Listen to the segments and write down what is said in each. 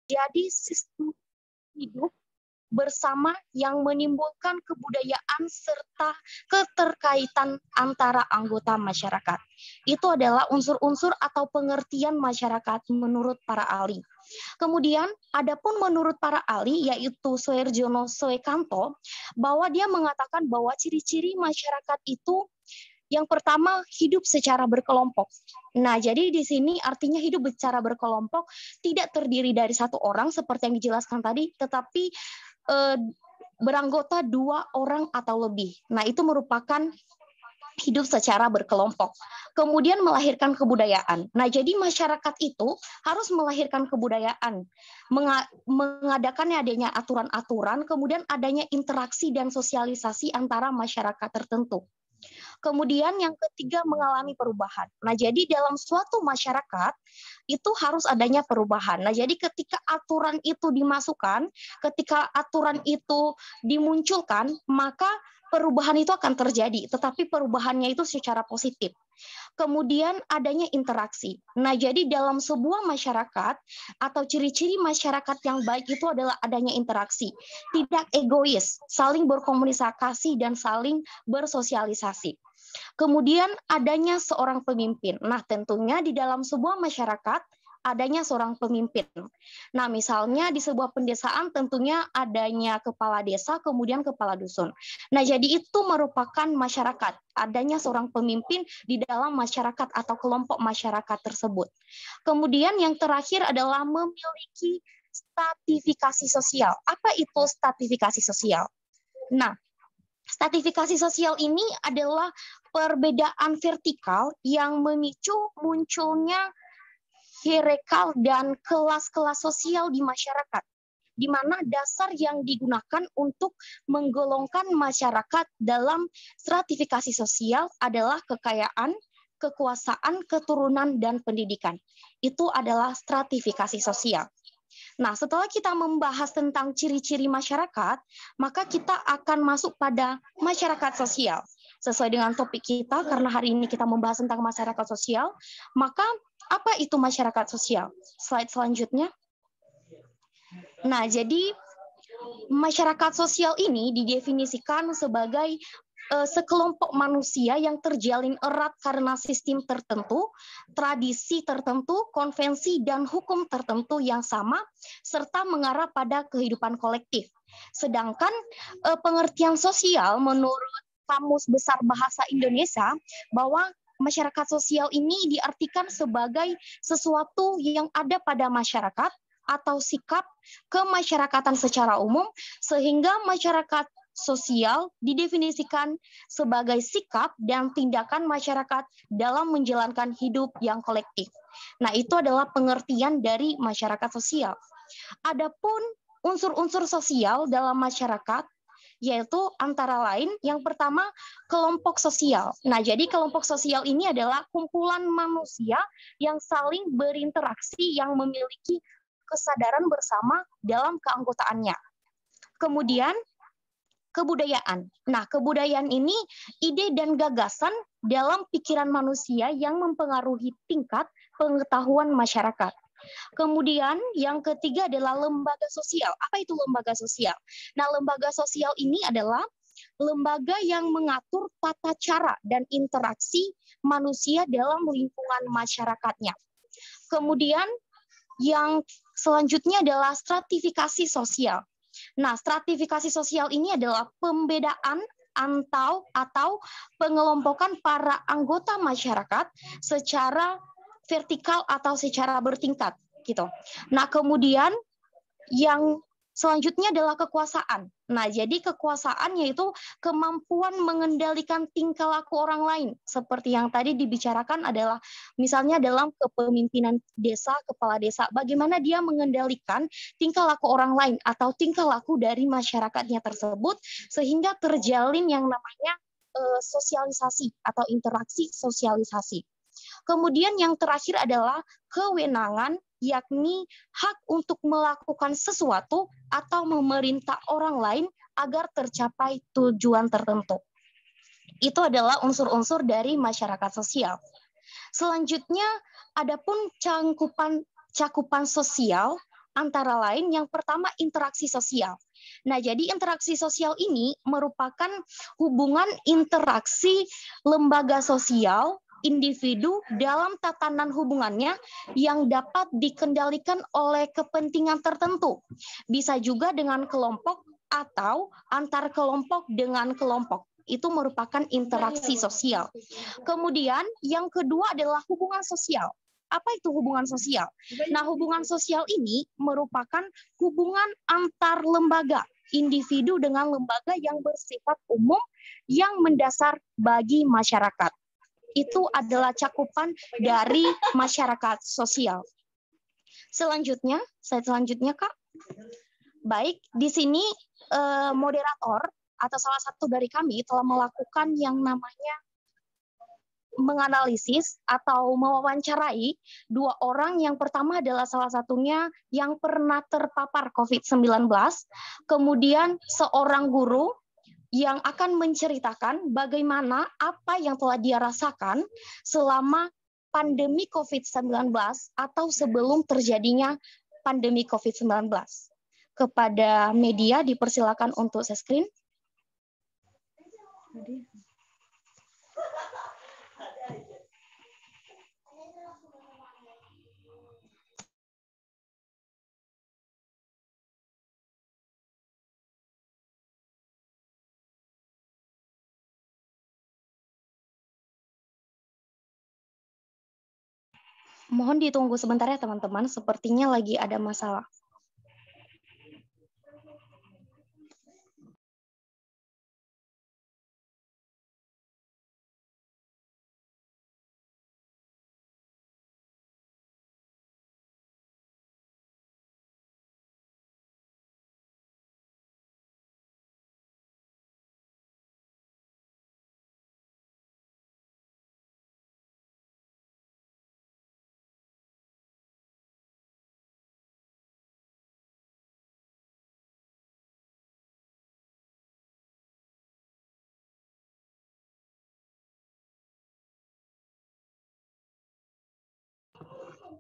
jadi sistem hidup bersama yang menimbulkan kebudayaan serta keterkaitan antara anggota masyarakat. Itu adalah unsur-unsur atau pengertian masyarakat menurut para ahli. Kemudian, adapun menurut para ahli, yaitu Soeharjono Soekanto, bahwa dia mengatakan bahwa ciri-ciri masyarakat itu yang pertama, hidup secara berkelompok. Nah, jadi di sini artinya hidup secara berkelompok tidak terdiri dari satu orang seperti yang dijelaskan tadi, tetapi beranggota 2 orang atau lebih. Nah, itu merupakan hidup secara berkelompok. Kemudian melahirkan kebudayaan. Nah, jadi masyarakat itu harus melahirkan kebudayaan, mengadakan adanya aturan-aturan, kemudian adanya interaksi dan sosialisasi antara masyarakat tertentu. Kemudian yang ketiga mengalami perubahan. Nah, jadi dalam suatu masyarakat itu harus adanya perubahan. Nah, jadi ketika aturan itu dimasukkan, ketika aturan itu dimunculkan, maka perubahan itu akan terjadi, tetapi perubahannya itu secara positif. Kemudian adanya interaksi. Nah, jadi dalam sebuah masyarakat atau ciri-ciri masyarakat yang baik itu adalah adanya interaksi, tidak egois, saling berkomunikasi dan saling bersosialisasi. Kemudian adanya seorang pemimpin. Nah, tentunya di dalam sebuah masyarakat adanya seorang pemimpin. Nah, misalnya di sebuah pendesaan tentunya adanya kepala desa, kemudian kepala dusun. Nah, jadi itu merupakan masyarakat. Adanya seorang pemimpin di dalam masyarakat atau kelompok masyarakat tersebut. Kemudian yang terakhir adalah memiliki stratifikasi sosial. Apa itu stratifikasi sosial? Nah, stratifikasi sosial ini adalah perbedaan vertikal yang memicu munculnya hierarkal dan kelas-kelas sosial di masyarakat, di mana dasar yang digunakan untuk menggolongkan masyarakat dalam stratifikasi sosial adalah kekayaan, kekuasaan, keturunan, dan pendidikan. Itu adalah stratifikasi sosial. Nah, setelah kita membahas tentang ciri-ciri masyarakat, maka kita akan masuk pada masyarakat sosial. Sesuai dengan topik kita, karena hari ini kita membahas tentang masyarakat sosial, maka apa itu masyarakat sosial? Slide selanjutnya. Nah, jadi masyarakat sosial ini didefinisikan sebagai sekelompok manusia yang terjalin erat karena sistem tertentu, tradisi tertentu, konvensi, dan hukum tertentu yang sama, serta mengarah pada kehidupan kolektif. Sedangkan pengertian sosial menurut Kamus Besar Bahasa Indonesia, bahwa masyarakat sosial ini diartikan sebagai sesuatu yang ada pada masyarakat atau sikap kemasyarakatan secara umum, sehingga masyarakat sosial didefinisikan sebagai sikap dan tindakan masyarakat dalam menjalankan hidup yang kolektif. Nah, itu adalah pengertian dari masyarakat sosial. Adapun unsur-unsur sosial dalam masyarakat, yaitu antara lain yang pertama kelompok sosial. Nah, jadi kelompok sosial ini adalah kumpulan manusia yang saling berinteraksi yang memiliki kesadaran bersama dalam keanggotaannya. Kemudian kebudayaan. Nah, kebudayaan ini ide dan gagasan dalam pikiran manusia yang mempengaruhi tingkat pengetahuan masyarakat. Kemudian yang ketiga adalah lembaga sosial. Apa itu lembaga sosial? Nah, lembaga sosial ini adalah lembaga yang mengatur tata cara dan interaksi manusia dalam lingkungan masyarakatnya. Kemudian yang selanjutnya adalah stratifikasi sosial. Nah, stratifikasi sosial ini adalah pembedaan atau pengelompokan para anggota masyarakat secara vertikal atau secara bertingkat gitu. Nah, kemudian yang selanjutnya adalah kekuasaan. Nah, jadi kekuasaan yaitu kemampuan mengendalikan tingkah laku orang lain. Seperti yang tadi dibicarakan adalah misalnya dalam kepemimpinan desa, kepala desa, bagaimana dia mengendalikan tingkah laku orang lain atau tingkah laku dari masyarakatnya tersebut sehingga terjalin yang namanya sosialisasi atau interaksi sosialisasi. Kemudian yang terakhir adalah kewenangan, yakni hak untuk melakukan sesuatu atau memerintah orang lain agar tercapai tujuan tertentu. Itu adalah unsur-unsur dari masyarakat sosial. Selanjutnya, adapun cakupan sosial Antara lain yang pertama interaksi sosial. Nah, jadi interaksi sosial ini merupakan hubungan interaksi lembaga sosial individu dalam tatanan hubungannya yang dapat dikendalikan oleh kepentingan tertentu. Bisa juga dengan kelompok atau antar kelompok dengan kelompok. Itu merupakan interaksi sosial. Kemudian yang kedua adalah hubungan sosial. Apa itu hubungan sosial? Nah, hubungan sosial ini merupakan hubungan antar lembaga, individu dengan lembaga yang bersifat umum yang mendasar bagi masyarakat. Itu adalah cakupan dari masyarakat sosial. Selanjutnya, slide selanjutnya, Kak. Baik, di sini moderator atau salah satu dari kami telah melakukan yang namanya menganalisis atau mewawancarai dua orang. Yang pertama adalah salah satunya yang pernah terpapar COVID-19, kemudian seorang guru yang akan menceritakan bagaimana apa yang telah dia rasakan selama pandemi COVID-19 atau sebelum terjadinya pandemi COVID-19. Kepada media dipersilakan untuk share screen. Mohon ditunggu sebentar ya teman-teman, sepertinya lagi ada masalah.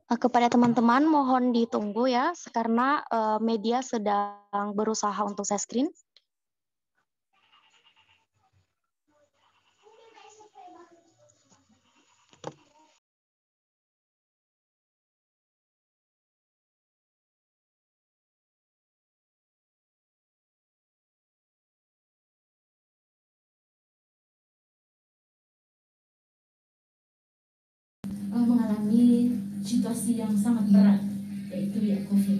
Kepada teman-teman mohon ditunggu ya, karena media sedang berusaha untuk share screen. Mengalami situasi yang sangat berat, yaitu ya COVID.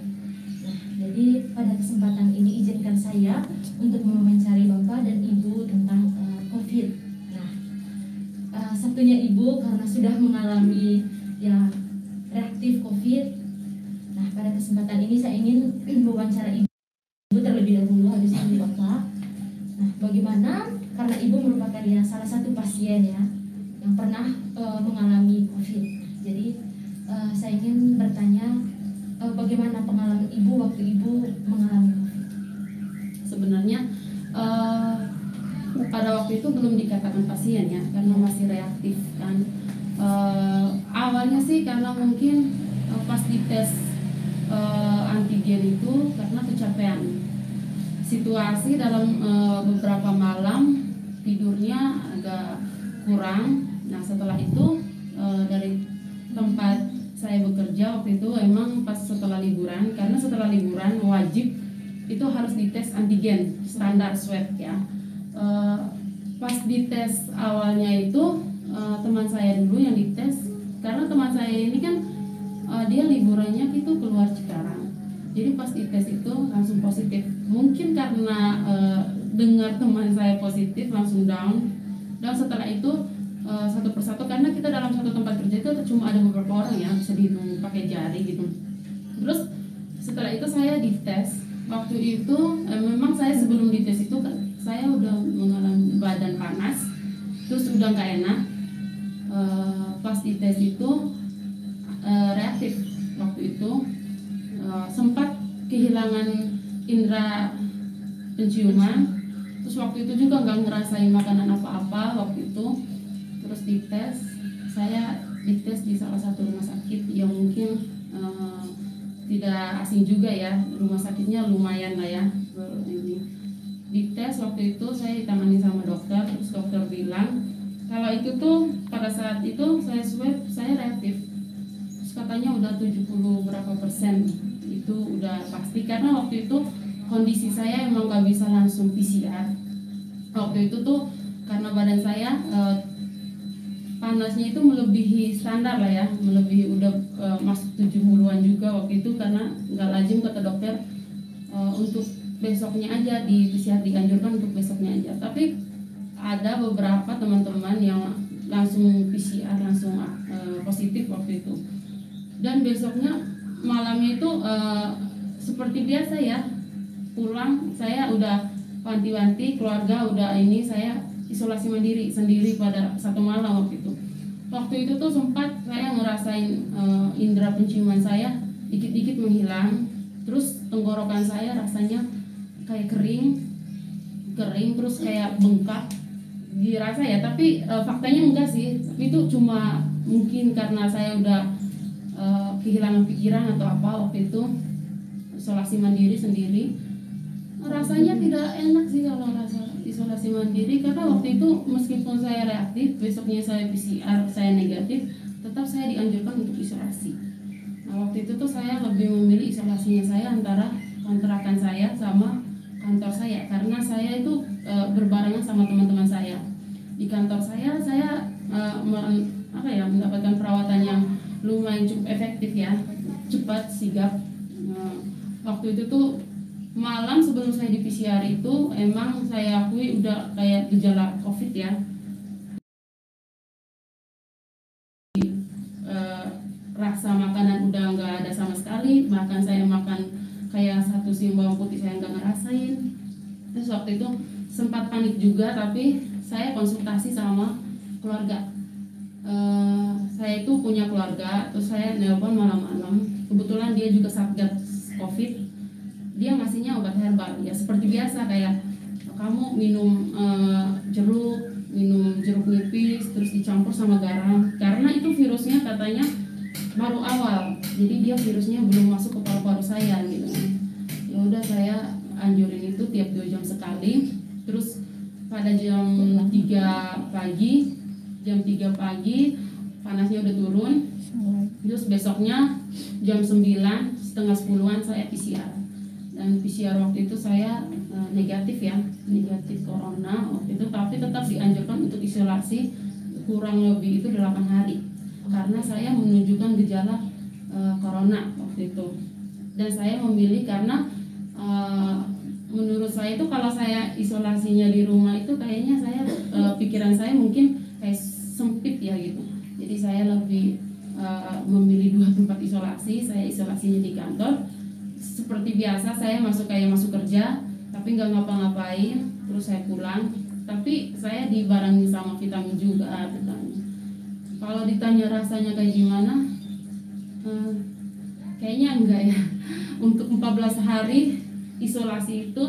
Nah, jadi pada kesempatan ini izinkan saya untuk mewawancari Bapak dan Ibu tentang COVID. Nah, satunya Ibu karena sudah mengalami ya reaktif COVID. Nah, pada kesempatan ini saya ingin mewawancara Ibu terlebih dahulu, habis itu Bapak. Nah, bagaimana karena Ibu merupakan ya salah satu pasien ya yang pernah mengalami COVID. Jadi saya ingin bertanya bagaimana pengalaman Ibu waktu Ibu mengalami COVID. Sebenarnya pada waktu itu belum dikatakan pasien ya, karena masih reaktif kan. Awalnya sih karena mungkin pas dites antigen itu karena kecapean. Situasi dalam beberapa malam tidurnya agak kurang. Nah, setelah itu dari tempat saya bekerja waktu itu emang pas setelah liburan, karena setelah liburan wajib itu harus dites antigen standar swab ya. Pas dites awalnya itu teman saya dulu yang dites, karena teman saya ini kan dia liburannya itu keluar Cikarang. Jadi pas dites itu langsung positif. Mungkin karena dengar teman saya positif langsung down. Dan setelah itu satu persatu, karena kita dalam satu tempat kerja itu cuma ada beberapa orang ya, bisa dihitung pakai jari gitu. Terus setelah itu saya dites. Waktu itu memang saya sebelum dites itu saya udah mengalami badan panas, terus udah nggak enak. Pas dites itu reaktif waktu itu, sempat kehilangan indera penciuman. Terus waktu itu juga nggak ngerasain makanan apa-apa waktu itu. Terus dites, saya dites di salah satu rumah sakit yang mungkin tidak asing juga ya, rumah sakitnya lumayan lah ya. Ini dites waktu itu saya ditangani sama dokter, terus dokter bilang kalau itu tuh pada saat itu saya swab saya reaktif, terus katanya udah 70 berapa persen, itu udah pasti karena waktu itu kondisi saya emang gak bisa langsung PCR. Waktu itu tuh karena badan saya panasnya itu melebihi standar lah ya, melebihi udah masuk 70-an juga waktu itu, karena nggak lazim kata dokter untuk besoknya aja di PCR, dianjurkan untuk besoknya aja. Tapi ada beberapa teman-teman yang langsung PCR langsung positif waktu itu, dan besoknya malamnya itu seperti biasa ya, pulang saya udah wanti-wanti keluarga, udah ini saya isolasi mandiri sendiri pada satu malam waktu itu. Waktu itu tuh sempat saya ngerasain indera penciuman saya dikit-dikit menghilang, terus tenggorokan saya rasanya kayak kering terus kayak bengkak dirasa ya, tapi faktanya enggak sih, tapi itu cuma mungkin karena saya udah kehilangan pikiran atau apa waktu itu isolasi mandiri sendiri. Rasanya tidak enak sih kalau rasa isolasi mandiri, karena waktu itu meskipun saya reaktif, besoknya saya PCR saya negatif, tetap saya dianjurkan untuk isolasi. Nah waktu itu tuh saya lebih memilih isolasinya saya antara kontrakan saya sama kantor saya, karena saya itu berbarengan sama teman-teman saya. Di kantor saya mendapatkan perawatan yang lumayan cukup efektif ya, cepat, sigap. Waktu itu tuh malam sebelum saya di PCR itu emang saya akui udah kayak gejala COVID ya. Rasa makanan udah nggak ada sama sekali, bahkan saya makan kayak satu siung bawang putih saya nggak ngerasain. Terus waktu itu sempat panik juga, tapi saya konsultasi sama keluarga. Saya itu punya keluarga, terus saya nelpon malam-malam. Kebetulan dia juga satgas COVID. Dia ngasihnya obat herbal ya seperti biasa, kayak kamu minum jeruk nipis terus dicampur sama garam, karena itu virusnya katanya baru awal, jadi dia virusnya belum masuk ke paru-paru saya gitu. Ya udah saya anjurin itu tiap 2 jam sekali. Terus pada jam 3 pagi panasnya udah turun, terus besoknya jam 9 setengah 10-an saya PCR. Dan PCR waktu itu saya negatif ya, negatif corona waktu itu, tapi tetap dianjurkan untuk isolasi kurang lebih itu 8 hari karena saya menunjukkan gejala corona waktu itu. Dan saya memilih karena menurut saya itu kalau saya isolasinya di rumah itu kayaknya saya pikiran saya mungkin kayak sempit ya gitu. Jadi saya lebih memilih 2 tempat isolasi, saya isolasinya di kantor. Seperti biasa saya masuk kerja tapi nggak ngapa-ngapain, terus saya pulang, tapi saya dibarengi sama vitamin juga vitamin. Kalau ditanya rasanya kayak gimana, kayaknya enggak ya. Untuk 14 hari isolasi itu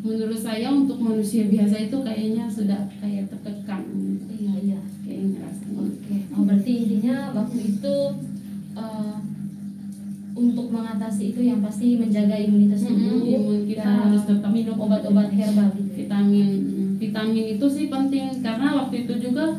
menurut saya untuk manusia biasa itu kayaknya sudah kayak tertekan. Iya kayaknya rasanya. Oke. Berarti intinya waktu itu untuk mengatasi itu yang pasti menjaga imunitas tubuh, imun kita harus tetap minum obat-obat herbal gitu. Vitamin itu sih penting, karena waktu itu juga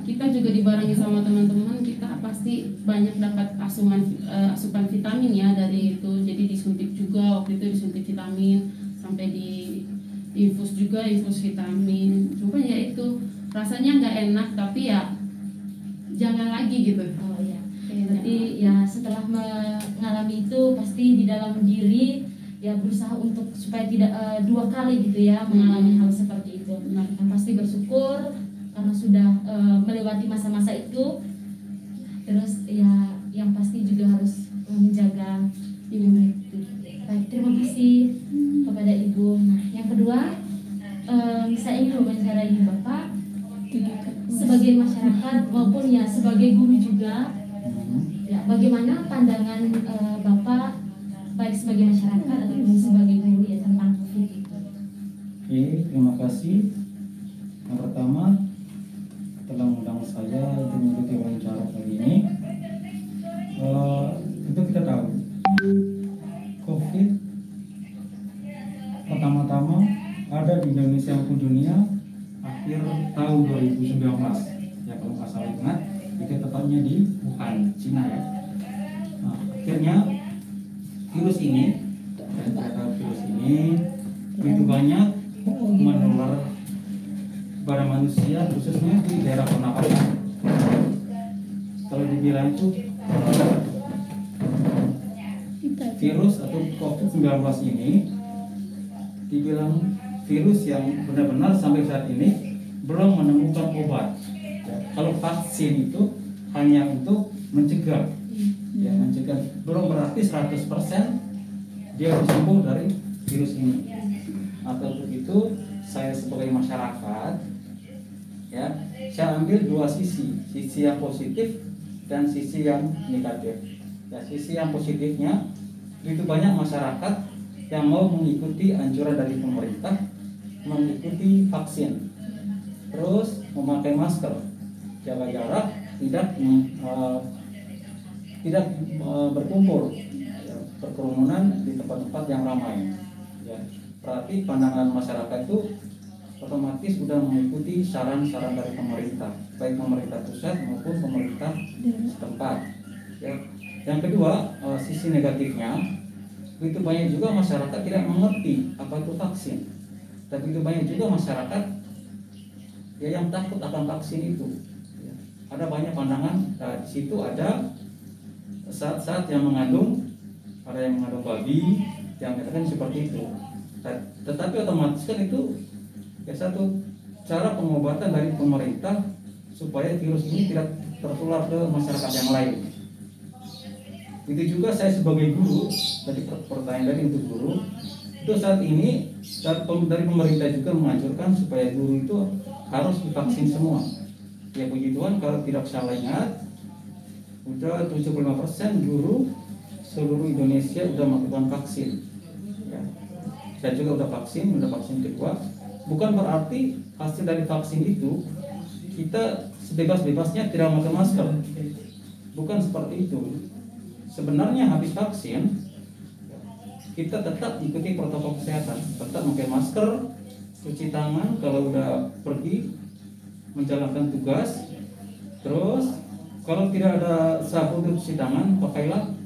kita juga dibarengi sama teman-teman, kita pasti banyak dapat asupan vitamin ya dari itu. Jadi disuntik juga waktu itu, disuntik vitamin sampai di infus juga, infus vitamin. Cuma ya itu rasanya nggak enak, tapi ya jangan lagi gitu. Oh ya. Berarti ya setelah mengalami itu pasti di dalam diri ya berusaha untuk supaya tidak 2 kali gitu ya mengalami hal seperti itu. Dan pasti bersyukur karena sudah melewati masa-masa itu. Terus ya yang pasti juga harus menjaga imunitas. Baik, terima kasih kepada Ibu. Nah, yang kedua saya ingin mewawancarai Bapak sebagai masyarakat maupun ya sebagai guru juga. Ya, bagaimana pandangan Bapak baik sebagai masyarakat ataupun sebagai guru ya tentang COVID itu? Oke, terima kasih. Yang pertama telah mengundang saya untuk mengikuti wawancara kali ini. Itu kita tahu Indonesia maupun dunia akhir tahun 2019 ya, kalau nggak salah ingat, itu tepatnya di Wuhan, Cina ya. Nah, akhirnya virus ini begitu banyak menular pada manusia, khususnya di daerah pernapasan. Kalau dibilang itu virus atau COVID-19 ini dibilang virus yang benar-benar sampai saat ini belum menemukan obat. Ya, kalau vaksin itu hanya untuk mencegah, ya, mencegah, belum berarti 100% dia harus sembuh dari virus ini. Atau untuk itu saya sebagai masyarakat, ya, saya ambil dua sisi yang positif dan sisi yang negatif. Ya, sisi yang positifnya, begitu banyak masyarakat yang mau mengikuti anjuran dari pemerintah, mengikuti vaksin, terus memakai masker, jaga jarak, tidak berkumpul, ya, berkerumunan di tempat-tempat yang ramai. Ya, berarti pandangan masyarakat itu otomatis sudah mengikuti saran-saran dari pemerintah, baik pemerintah pusat maupun pemerintah setempat. Ya. Yang kedua, sisi negatifnya, begitu banyak juga masyarakat tidak mengerti apa itu vaksin. Dan begitu banyak juga masyarakat ya yang takut akan vaksin itu. Ya. Ada banyak pandangan, di situ ada saat-saat yang mengandung, ada yang mengandung babi, yang katakan seperti itu. Tetapi otomatis kan itu ya satu cara pengobatan dari pemerintah supaya virus ini tidak tertular ke masyarakat yang lain. Itu juga saya sebagai guru, tadi pertanyaan tadi untuk guru, itu saat ini dari pemerintah juga menganjurkan supaya guru itu harus divaksin semua. Ya puji Tuhan, kalau tidak salah ingat, udah 75% guru seluruh Indonesia udah melakukan vaksin. Ya. Saya juga udah vaksin kedua. Bukan berarti hasil dari vaksin itu kita sebebas-bebasnya tidak memakai masker. Bukan seperti itu. Sebenarnya habis vaksin kita tetap ikuti protokol kesehatan, tetap memakai masker, cuci tangan kalau udah pergi menjalankan tugas. Terus kalau tidak ada sabun untuk cuci tangan, pakailah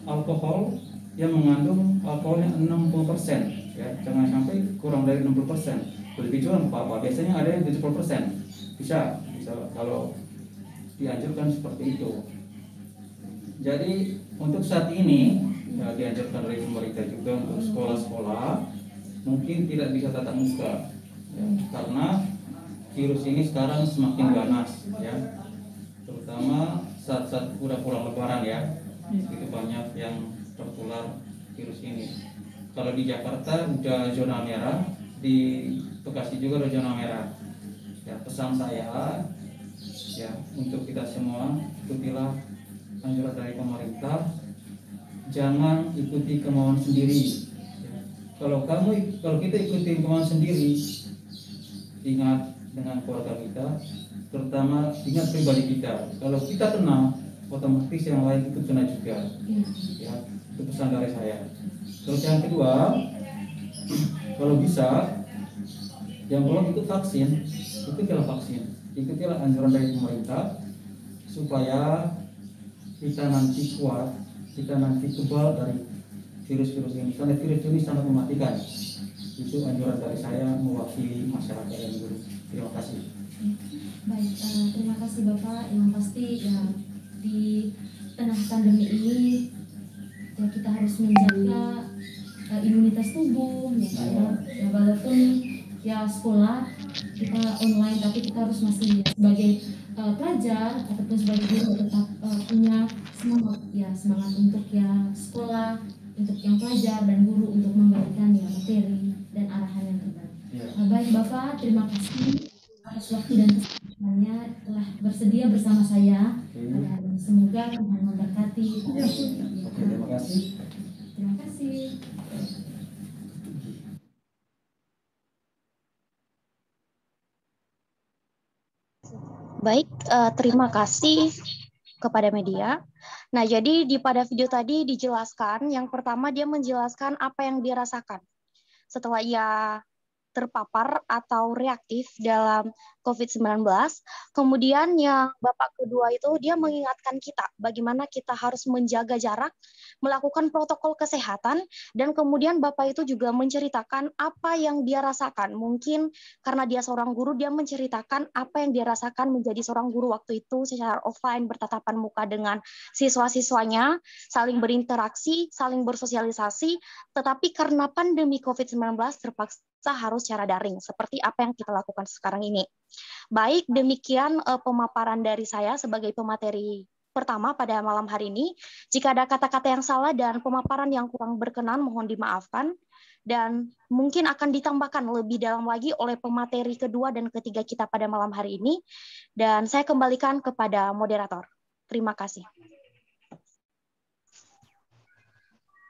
alkohol yang mengandung alkoholnya 60%. Ya, jangan sampai kurang dari 60%. Lebih juga apa-apa. Biasanya ada yang 70%. Bisa kalau dianjurkan seperti itu. Jadi untuk saat ini ya, dianjurkan oleh pemerintah juga untuk sekolah-sekolah mungkin tidak bisa tatap muka ya, karena virus ini sekarang semakin ganas ya, terutama saat-saat udah pulang lebaran ya, begitu banyak yang tertular virus ini. Kalau di Jakarta udah zona merah, di Bekasi juga udah zona merah. Ya, pesan saya ya untuk kita semua, ikutilah anjuran dari pemerintah, jangan ikuti kemauan sendiri. Ya. Kalau kita ikuti kemauan sendiri, ingat dengan keluarga kita, terutama ingat pribadi kita. Kalau kita kena, otomatis yang lain ikut kena juga. Ya, itu pesan dari saya. Terus yang kedua, kalau bisa, yang belum ikut vaksin, ikutilah vaksin, ikutilah anjuran dari pemerintah supaya kita nanti kuat, kita nanti kebal dari virus-virus ini. Karena virus ini sangat mematikan. Itu anjuran dari saya mewakili masyarakat yang dulu. Terima kasih. Baik, terima kasih Bapak. Yang pasti ya di tengah pandemi ini ya kita harus menjaga imunitas tubuh. Ya, walaupun ya sekolah kita online, tapi kita harus masih sebagai pelajar ataupun sebagai guru tetap punya semangat untuk ya sekolah, untuk yang pelajar dan guru untuk memberikan ya materi dan arahan yang terbaik. Baik Bapak, terima kasih atas waktu dan kesempatannya telah bersedia bersama saya. Dan semoga Tuhan memberkati. Terima kasih. Terima kasih. Baik, terima kasih kepada media. Nah, jadi pada video tadi dijelaskan, yang pertama dia menjelaskan apa yang dia rasakan setelah ia terpapar atau reaktif dalam COVID-19. Kemudian yang Bapak kedua itu dia mengingatkan kita bagaimana kita harus menjaga jarak, melakukan protokol kesehatan, dan kemudian Bapak itu juga menceritakan apa yang dia rasakan. Mungkin karena dia seorang guru, dia menceritakan apa yang dia rasakan menjadi seorang guru waktu itu secara offline, bertatapan muka dengan siswa-siswanya, saling berinteraksi, saling bersosialisasi, tetapi karena pandemi COVID-19 terpaksa harus secara daring, seperti apa yang kita lakukan sekarang ini. Baik, demikian pemaparan dari saya sebagai pemateri pertama pada malam hari ini. Jika ada kata-kata yang salah dan pemaparan yang kurang berkenan, mohon dimaafkan. Dan mungkin akan ditambahkan lebih dalam lagi oleh pemateri kedua dan ketiga kita pada malam hari ini. Dan saya kembalikan kepada moderator. Terima kasih.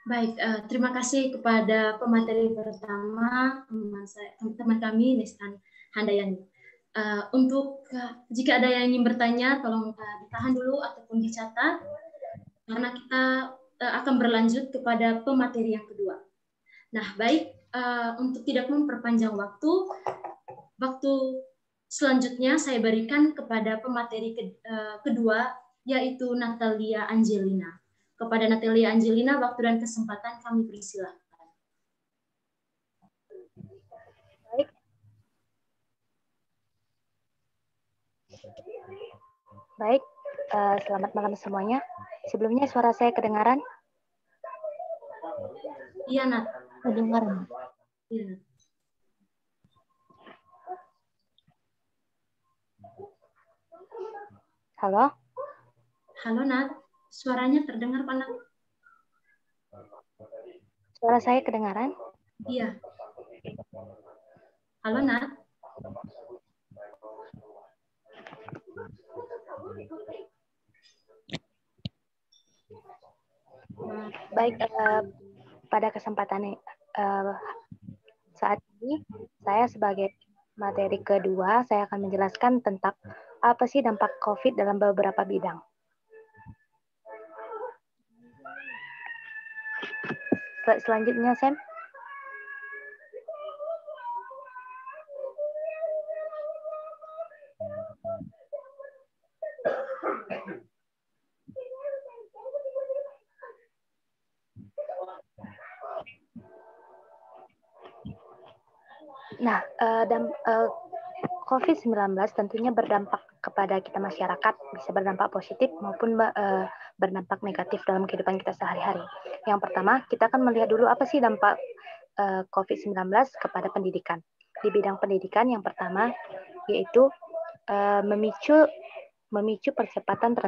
Baik, terima kasih kepada pemateri pertama, teman kami, Nestan Handayani. Untuk jika ada yang ingin bertanya, tolong ditahan dulu ataupun dicatat, karena kita akan berlanjut kepada pemateri yang kedua. Nah, baik, untuk tidak memperpanjang waktu selanjutnya saya berikan kepada pemateri kedua, yaitu Natalia Angelina. Kepada Natalia Angelina, waktu dan kesempatan kami persilahkan. Baik, selamat malam semuanya. Sebelumnya suara saya kedengaran? Iya, Nat. Kedengaran. Iya. Halo? Halo, Nat. Suaranya terdengar, Pak Nat? Suara saya kedengaran? Iya. Halo, Nat. Baik, pada kesempatan saat ini, saya sebagai materi kedua, saya akan menjelaskan tentang apa sih dampak COVID dalam beberapa bidang. Selanjutnya, Sam. Nah, COVID-19 tentunya berdampak kepada kita masyarakat, bisa berdampak positif maupun berdampak negatif dalam kehidupan kita sehari-hari. Yang pertama, kita akan melihat dulu apa sih dampak COVID-19 kepada pendidikan. Di bidang pendidikan, yang pertama yaitu memicu percepatan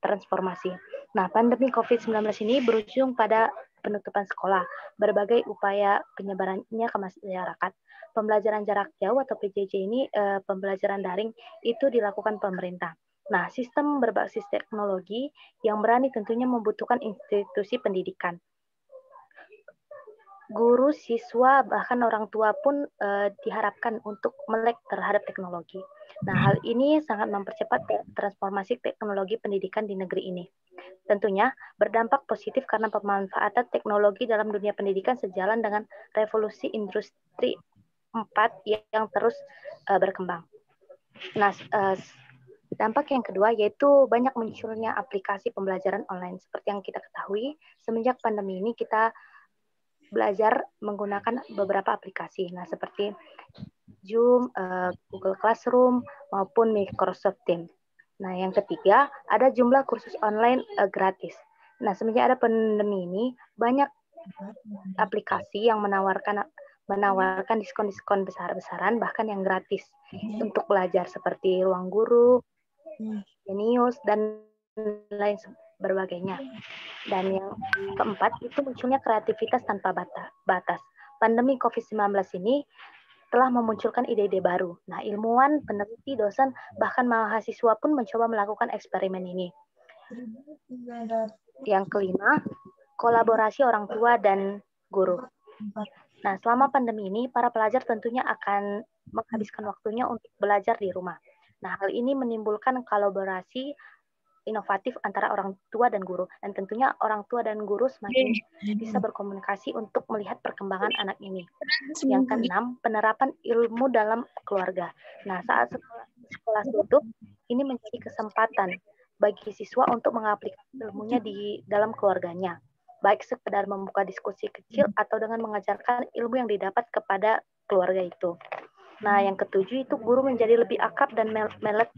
transformasi. Nah, pandemi COVID-19 ini berujung pada penutupan sekolah, berbagai upaya penyebarannya ke masyarakat. Pembelajaran jarak jauh atau PJJ ini, pembelajaran daring itu dilakukan pemerintah. Nah, sistem berbasis teknologi yang berani tentunya membutuhkan institusi pendidikan. Guru, siswa, bahkan orang tua pun diharapkan untuk melek terhadap teknologi. Nah, hal ini sangat mempercepat transformasi teknologi pendidikan di negeri ini. Tentunya berdampak positif karena pemanfaatan teknologi dalam dunia pendidikan sejalan dengan revolusi industri 4 yang terus berkembang. Nah, dampak yang kedua yaitu banyak munculnya aplikasi pembelajaran online. Seperti yang kita ketahui, semenjak pandemi ini kita belajar menggunakan beberapa aplikasi. Nah, seperti Zoom, Google Classroom, maupun Microsoft Teams. Nah, yang ketiga, ada jumlah kursus online gratis. Nah, semenjak ada pandemi ini, banyak aplikasi yang menawarkan diskon-diskon besar-besaran, bahkan yang gratis untuk belajar, seperti Ruang Guru, Genius, dan lain sebagainya. Dan yang keempat, itu munculnya kreativitas tanpa batas. Pandemi COVID-19 ini telah memunculkan ide-ide baru. Nah, ilmuwan, peneliti, dosen, bahkan mahasiswa pun mencoba melakukan eksperimen ini. Yang kelima, kolaborasi orang tua dan guru. Nah, selama pandemi ini, para pelajar tentunya akan menghabiskan waktunya untuk belajar di rumah. Nah, hal ini menimbulkan kolaborasi inovatif antara orang tua dan guru. Dan tentunya orang tua dan guru semakin bisa berkomunikasi untuk melihat perkembangan anak ini. Yang keenam, penerapan ilmu dalam keluarga. Nah, saat sekolah tutup, ini menjadi kesempatan bagi siswa untuk mengaplikasi ilmunya di dalam keluarganya. Baik sekedar membuka diskusi kecil atau dengan mengajarkan ilmu yang didapat kepada keluarga itu. Nah, yang ketujuh itu guru menjadi lebih akrab dan melek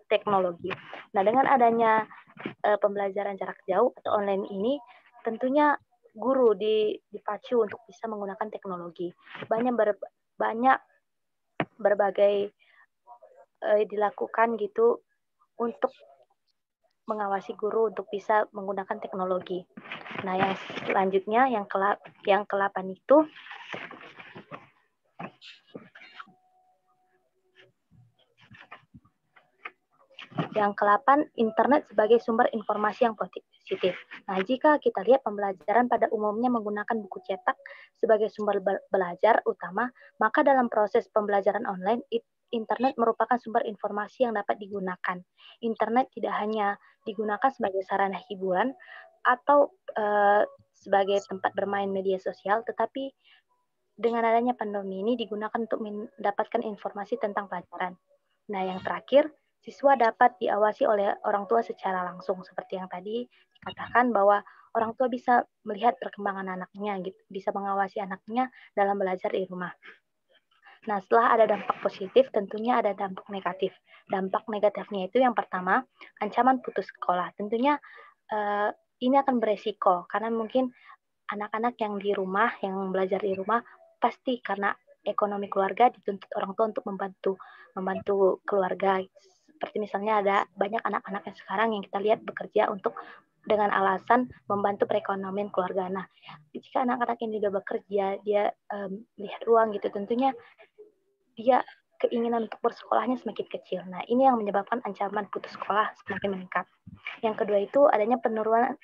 teknologi. Nah, dengan adanya pembelajaran jarak jauh atau online ini, tentunya guru dipacu untuk bisa menggunakan teknologi. Banyak berbagai dilakukan gitu untuk mengawasi guru untuk bisa menggunakan teknologi. Nah, yang selanjutnya yang ke-8 itu internet sebagai sumber informasi yang positif. Nah, jika kita lihat pembelajaran pada umumnya menggunakan buku cetak sebagai sumber belajar utama, maka dalam proses pembelajaran online, internet merupakan sumber informasi yang dapat digunakan. Internet tidak hanya digunakan sebagai sarana hiburan atau sebagai tempat bermain media sosial, tetapi dengan adanya pandemi ini digunakan untuk mendapatkan informasi tentang pelajaran. Nah, yang terakhir, siswa dapat diawasi oleh orang tua secara langsung, seperti yang tadi dikatakan bahwa orang tua bisa melihat perkembangan anaknya, gitu, bisa mengawasi anaknya dalam belajar di rumah. Nah, setelah ada dampak positif, tentunya ada dampak negatif. Dampak negatifnya itu yang pertama, ancaman putus sekolah. Tentunya ini akan beresiko, karena mungkin anak-anak yang di rumah, yang belajar di rumah, pasti karena ekonomi keluarga dituntut orang tua untuk membantu keluarga. Seperti misalnya ada banyak anak-anak yang sekarang yang kita lihat bekerja untuk dengan alasan membantu perekonomian keluarga. Nah, jika anak-anak yang sudah bekerja, dia lihat ruang gitu, tentunya dia keinginan untuk bersekolahnya semakin kecil. Nah, ini yang menyebabkan ancaman putus sekolah semakin meningkat. Yang kedua itu adanya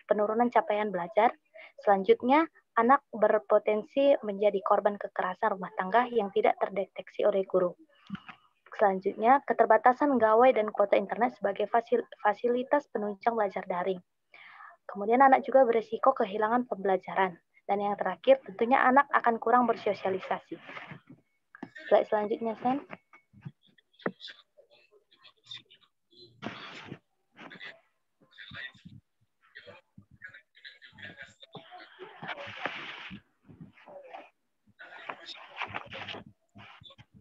penurunan capaian belajar. Selanjutnya, anak berpotensi menjadi korban kekerasan rumah tangga yang tidak terdeteksi oleh guru. Selanjutnya, keterbatasan gawai dan kuota internet sebagai fasilitas penunjang belajar daring. Kemudian anak juga berisiko kehilangan pembelajaran. Dan yang terakhir, tentunya anak akan kurang bersosialisasi. Slide selanjutnya, Sen.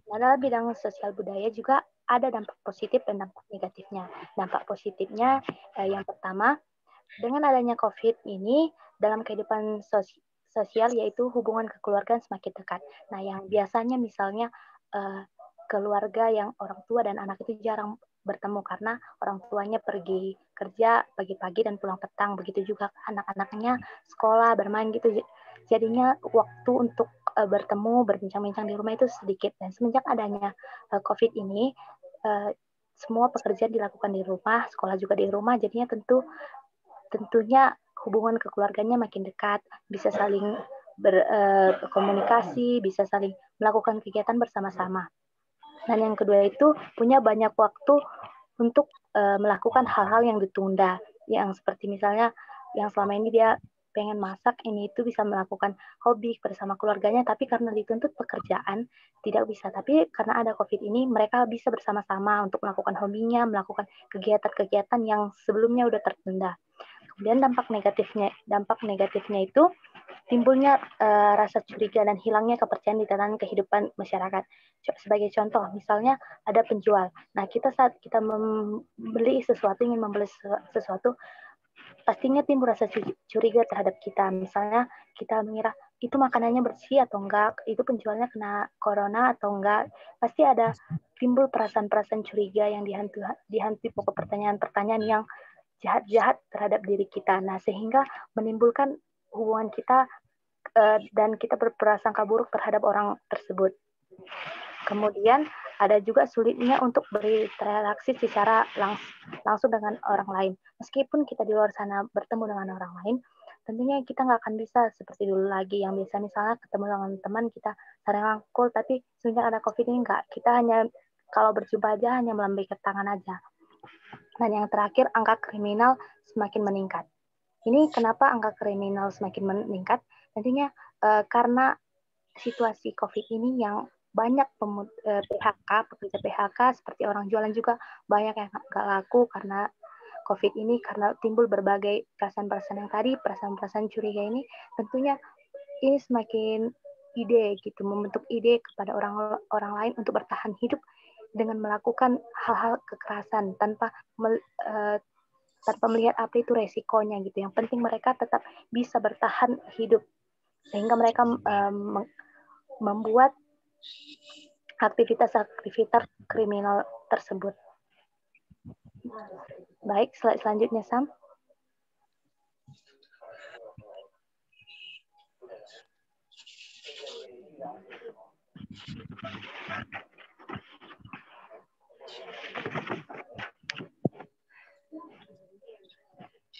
Dalam bidang sosial budaya juga ada dampak positif dan dampak negatifnya. Dampak positifnya yang pertama, dengan adanya COVID ini, dalam kehidupan sosial yaitu hubungan kekeluargaan semakin dekat. Nah, yang biasanya misalnya keluarga yang orang tua dan anak itu jarang bertemu karena orang tuanya pergi kerja pagi-pagi dan pulang petang. Begitu juga anak-anaknya sekolah, bermain gitu. Jadinya waktu untuk bertemu, berbincang-bincang di rumah itu sedikit. Dan semenjak adanya COVID ini, semua pekerjaan dilakukan di rumah, sekolah juga di rumah, jadinya tentunya hubungan kekeluarganya makin dekat, bisa saling berkomunikasi, bisa saling melakukan kegiatan bersama-sama. Dan yang kedua itu punya banyak waktu untuk melakukan hal-hal yang ditunda, yang seperti misalnya yang selama ini dia pengen masak, ini itu bisa melakukan hobi bersama keluarganya, tapi karena dituntut pekerjaan tidak bisa. Tapi karena ada COVID ini, mereka bisa bersama-sama untuk melakukan hobinya, melakukan kegiatan-kegiatan yang sebelumnya udah tertunda. Kemudian dampak negatifnya itu timbulnya rasa curiga dan hilangnya kepercayaan di tatanan kehidupan masyarakat. Sebagai contoh, misalnya ada penjual. Nah, saat kita ingin membeli sesuatu, pastinya timbul rasa curiga terhadap kita. Misalnya kita mengira itu makanannya bersih atau enggak, itu penjualnya kena corona atau enggak. Pasti ada timbul perasaan-perasaan curiga yang dihantui pokok pertanyaan-pertanyaan yang jahat-jahat terhadap diri kita. Nah, sehingga menimbulkan hubungan kita dan kita berprasangka buruk terhadap orang tersebut. Kemudian ada juga sulitnya untuk berinteraksi secara langsung dengan orang lain. Meskipun kita di luar sana bertemu dengan orang lain, tentunya kita nggak akan bisa seperti dulu lagi yang biasa misalnya ketemu dengan teman kita saling rangkul, tapi semenjak ada COVID ini nggak. Kita hanya kalau berjumpa aja hanya melambaikan tangan aja. Dan yang terakhir, angka kriminal semakin meningkat. Ini kenapa angka kriminal semakin meningkat? Tentunya karena situasi COVID ini yang banyak PHK, pekerja PHK seperti orang jualan juga banyak yang nggak laku karena COVID ini, karena timbul berbagai perasaan-perasaan yang tadi, perasaan-perasaan curiga ini, tentunya ini semakin ide gitu, membentuk ide kepada orang lain untuk bertahan hidup dengan melakukan hal-hal kekerasan tanpa melihat apa itu resikonya gitu. Yang penting mereka tetap bisa bertahan hidup sehingga mereka membuat aktivitas kriminal tersebut. Baik, slide selanjutnya, Sam.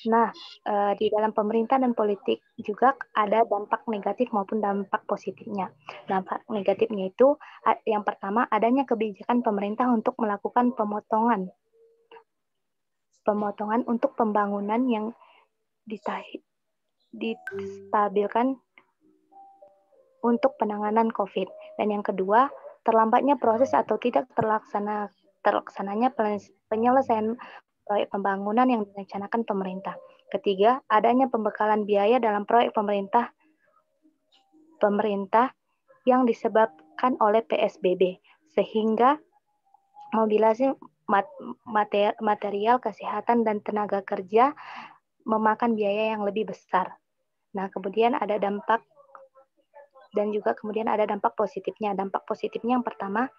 Nah, di dalam pemerintah dan politik juga ada dampak negatif maupun dampak positifnya. Dampak negatifnya itu yang pertama adanya kebijakan pemerintah untuk melakukan pemotongan untuk pembangunan yang distabilkan untuk penanganan COVID. Dan yang kedua, terlambatnya proses atau tidak terlaksananya penyelesaian proyek pembangunan yang direncanakan pemerintah. Ketiga, adanya pembekalan biaya dalam proyek pemerintah yang disebabkan oleh PSBB, sehingga mobilisasi material kesehatan dan tenaga kerja memakan biaya yang lebih besar. Nah, kemudian ada dampak dan juga kemudian ada dampak positifnya. Dampak positifnya yang pertama,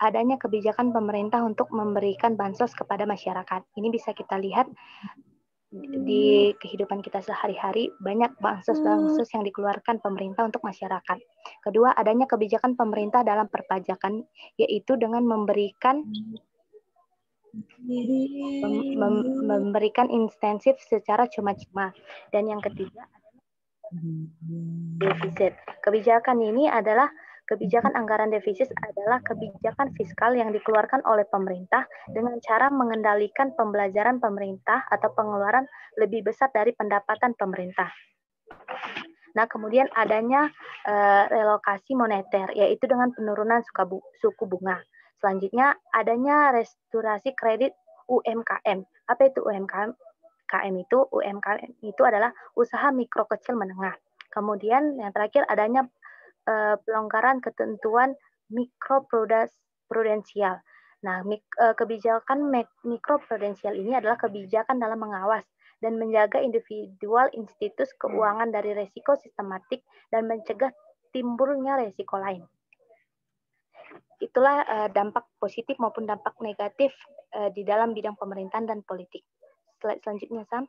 adanya kebijakan pemerintah untuk memberikan bansos kepada masyarakat. Ini bisa kita lihat di kehidupan kita sehari-hari, banyak bansos-bansos yang dikeluarkan pemerintah untuk masyarakat. Kedua, adanya kebijakan pemerintah dalam perpajakan, yaitu dengan memberikan insentif secara cuma-cuma. Dan yang ketiga, defisit. Kebijakan anggaran defisit adalah kebijakan fiskal yang dikeluarkan oleh pemerintah dengan cara mengendalikan pembelajaran pemerintah atau pengeluaran lebih besar dari pendapatan pemerintah. Nah, kemudian adanya relokasi moneter, yaitu dengan penurunan suku bunga. Selanjutnya, adanya restorasi kredit UMKM. Apa itu UMKM? UMKM itu adalah usaha mikro kecil menengah. Kemudian yang terakhir adanya pelonggaran ketentuan mikroprudensial. Nah, kebijakan mikroprudensial ini adalah kebijakan dalam mengawas dan menjaga individual institusi keuangan dari resiko sistematik dan mencegah timbulnya resiko lain. Itulah dampak positif maupun dampak negatif di dalam bidang pemerintahan dan politik. Slide selanjutnya, Sam.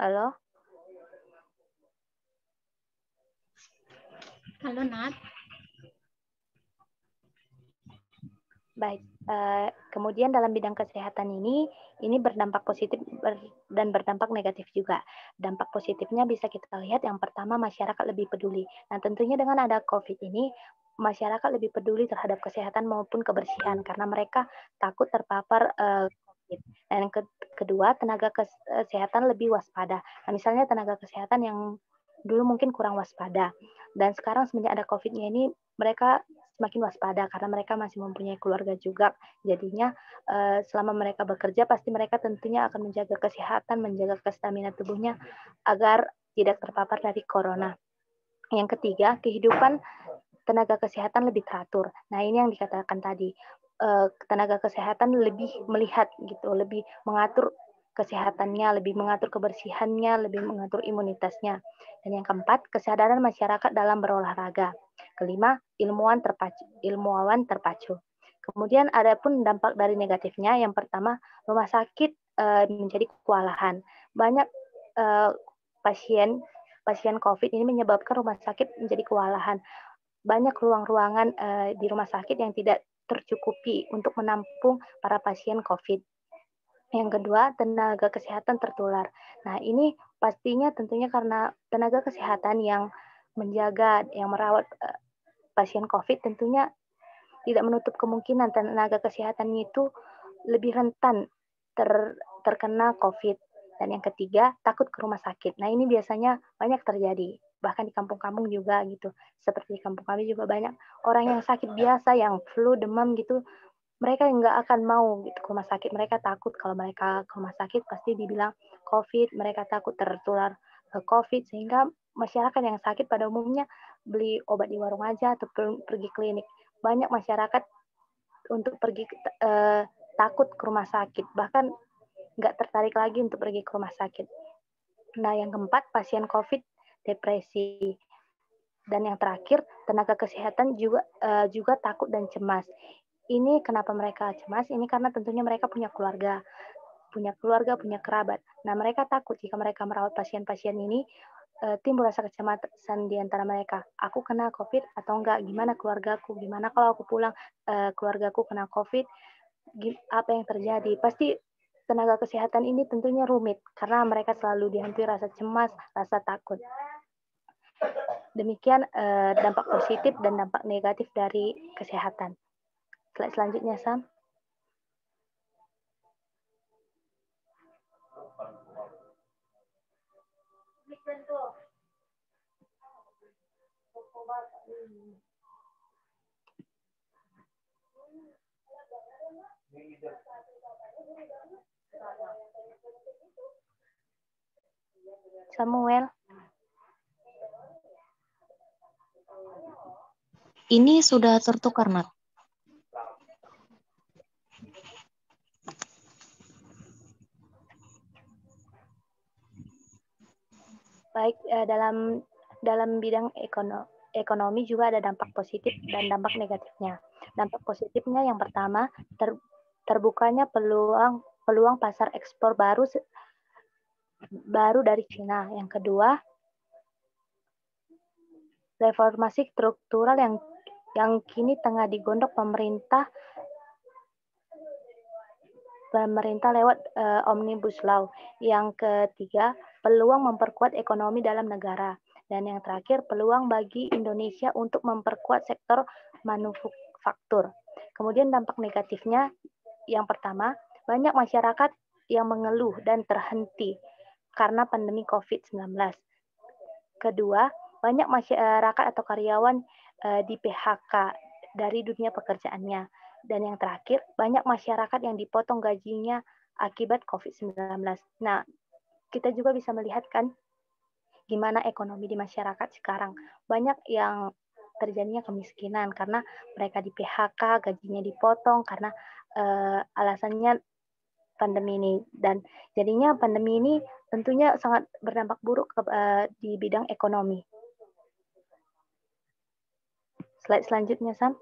Halo? Halo, Nat. Baik, kemudian dalam bidang kesehatan ini berdampak positif dan berdampak negatif juga. Dampak positifnya bisa kita lihat yang pertama, masyarakat lebih peduli. Nah, tentunya dengan ada COVID ini, masyarakat lebih peduli terhadap kesehatan maupun kebersihan karena mereka takut terpapar COVID. Dan yang kedua, tenaga kesehatan lebih waspada. Nah, misalnya tenaga kesehatan yang dulu mungkin kurang waspada, dan sekarang semenjak ada COVID-nya ini, mereka semakin waspada karena mereka masih mempunyai keluarga juga. Jadinya selama mereka bekerja pasti mereka tentunya akan menjaga kesehatan, menjaga kestaminan tubuhnya agar tidak terpapar dari corona. Yang ketiga, kehidupan tenaga kesehatan lebih teratur. Nah, ini yang dikatakan tadi, tenaga kesehatan lebih melihat gitu, lebih mengatur kesehatannya, lebih mengatur kebersihannya, lebih mengatur imunitasnya. Dan yang keempat, kesadaran masyarakat dalam berolahraga. Kelima, ilmuwan terpacu. Kemudian ada pun dampak dari negatifnya. Yang pertama, rumah sakit menjadi kewalahan. Banyak pasien COVID ini menyebabkan rumah sakit menjadi kewalahan. Banyak ruang-ruangan di rumah sakit yang tidak tercukupi untuk menampung para pasien COVID. Yang kedua, tenaga kesehatan tertular. Nah, ini pastinya tentunya karena tenaga kesehatan yang menjaga, yang merawat pasien COVID tentunya tidak menutup kemungkinan tenaga kesehatannya itu lebih rentan terkena COVID. Dan yang ketiga, takut ke rumah sakit. Nah, ini biasanya banyak terjadi. Bahkan di kampung-kampung juga gitu. Seperti di kampung kami juga banyak orang yang sakit biasa, yang flu, demam gitu, mereka nggak akan mau gitu ke rumah sakit. Mereka takut kalau mereka ke rumah sakit pasti dibilang COVID, mereka takut tertular COVID, sehingga masyarakat yang sakit pada umumnya beli obat di warung aja atau pergi klinik. Banyak masyarakat untuk pergi takut ke rumah sakit, bahkan nggak tertarik lagi untuk pergi ke rumah sakit. Nah, yang keempat, pasien COVID, depresi. Dan yang terakhir, tenaga kesehatan juga takut dan cemas. Ini kenapa mereka cemas? Ini karena tentunya mereka punya keluarga, punya kerabat. Nah, mereka takut jika mereka merawat pasien-pasien ini, timbul rasa kecemasan di antara mereka. Aku kena COVID atau enggak? Gimana keluargaku? Gimana kalau aku pulang, keluargaku kena COVID? Apa yang terjadi? Pasti tenaga kesehatan ini tentunya rumit, karena mereka selalu dihantui rasa cemas, rasa takut. Demikian dampak positif dan dampak negatif dari kesehatan. Slide selanjutnya, Sam. Samuel. Ini sudah tertukar, Nat. Baik, dalam bidang ekonomi juga ada dampak positif dan dampak negatifnya. Dampak positifnya yang pertama, terbukanya peluang pasar ekspor baru dari Cina. Yang kedua, reformasi struktural yang kini tengah digondok pemerintah lewat Omnibus Law. Yang ketiga, peluang memperkuat ekonomi dalam negara. Dan yang terakhir, peluang bagi Indonesia untuk memperkuat sektor manufaktur. Kemudian dampak negatifnya, yang pertama, banyak masyarakat yang mengeluh dan terhenti karena pandemi COVID-19. Kedua, banyak masyarakat atau karyawan di PHK dari dunia pekerjaannya. Dan yang terakhir, banyak masyarakat yang dipotong gajinya akibat COVID-19. Nah, kita juga bisa melihat kan gimana ekonomi di masyarakat sekarang. Banyak yang terjadinya kemiskinan karena mereka di PHK, gajinya dipotong karena alasannya pandemi ini. Dan jadinya pandemi ini tentunya sangat berdampak buruk di bidang ekonomi. Slide selanjutnya, Sam.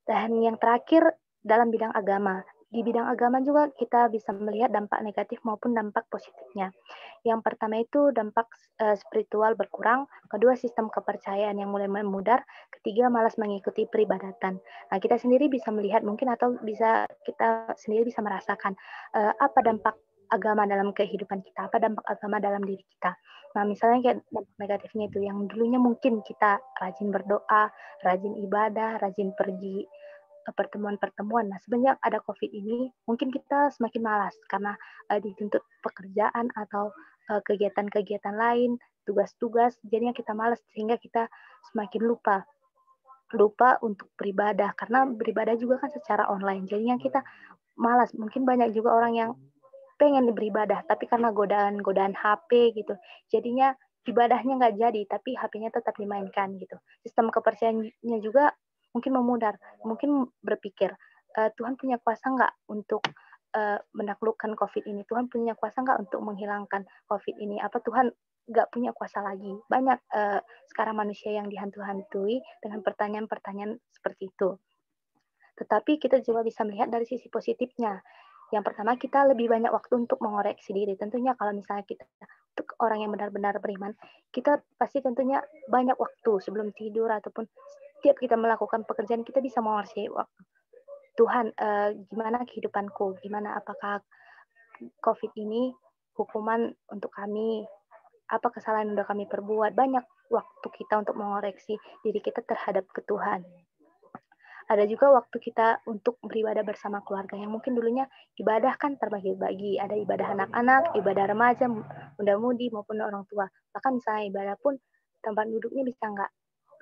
Dan yang terakhir, dalam bidang agama. Di bidang agama juga kita bisa melihat dampak negatif maupun dampak positifnya. Yang pertama itu dampak spiritual berkurang, kedua sistem kepercayaan yang mulai memudar, ketiga malas mengikuti peribadatan. Nah, kita sendiri bisa melihat mungkin atau kita sendiri bisa merasakan apa dampak agama dalam kehidupan kita, apa dampak agama dalam diri kita. Nah, misalnya kayak dampak negatifnya itu yang dulunya mungkin kita rajin berdoa, rajin ibadah, rajin pergi pertemuan-pertemuan. Nah, semenjak ada COVID ini, mungkin kita semakin malas karena dituntut pekerjaan atau kegiatan-kegiatan lain, tugas-tugas, jadinya kita malas sehingga kita semakin lupa untuk beribadah karena beribadah juga kan secara online. Jadinya kita malas. Mungkin banyak juga orang yang pengen beribadah, tapi karena godaan HP gitu, jadinya ibadahnya nggak jadi, tapi HP-nya tetap dimainkan gitu. Sistem kepercayaannya juga mungkin memudar, mungkin berpikir Tuhan punya kuasa nggak untuk menaklukkan COVID ini? Tuhan punya kuasa nggak untuk menghilangkan COVID ini? Apa Tuhan nggak punya kuasa lagi? Banyak sekarang manusia yang dihantu-hantui dengan pertanyaan-pertanyaan seperti itu. Tetapi kita juga bisa melihat dari sisi positifnya. Yang pertama, kita lebih banyak waktu untuk mengoreksi diri. Tentunya kalau misalnya kita, untuk orang yang benar-benar beriman, kita pasti tentunya banyak waktu sebelum tidur ataupun setiap kita melakukan pekerjaan, kita bisa mengoreksi waktu. Tuhan, gimana kehidupanku? Gimana, apakah COVID ini hukuman untuk kami? Apa kesalahan yang sudah kami perbuat? Banyak waktu kita untuk mengoreksi diri kita terhadap ke Tuhan. Ada juga waktu kita untuk beribadah bersama keluarga yang mungkin dulunya ibadah kan terbagi-bagi. Ada ibadah anak-anak, ibadah remaja, muda-mudi maupun orang tua. Bahkan misalnya ibadah pun tempat duduknya bisa nggak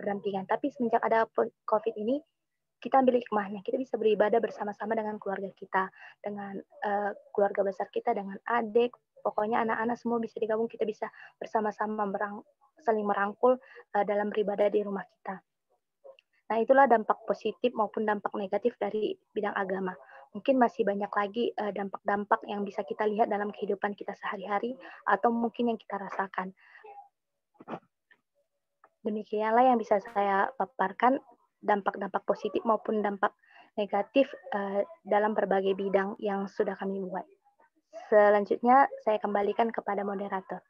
berdampingan. Tapi semenjak ada COVID ini, kita ambil hikmahnya. Kita bisa beribadah bersama-sama dengan keluarga kita, dengan keluarga besar kita, dengan adik. Pokoknya anak-anak semua bisa digabung. Kita bisa bersama-sama saling merangkul dalam beribadah di rumah kita. Nah, itulah dampak positif maupun dampak negatif dari bidang agama. Mungkin masih banyak lagi dampak-dampak yang bisa kita lihat dalam kehidupan kita sehari-hari atau mungkin yang kita rasakan. Demikianlah yang bisa saya paparkan dampak-dampak positif maupun dampak negatif dalam berbagai bidang yang sudah kami buat. Selanjutnya saya kembalikan kepada moderator.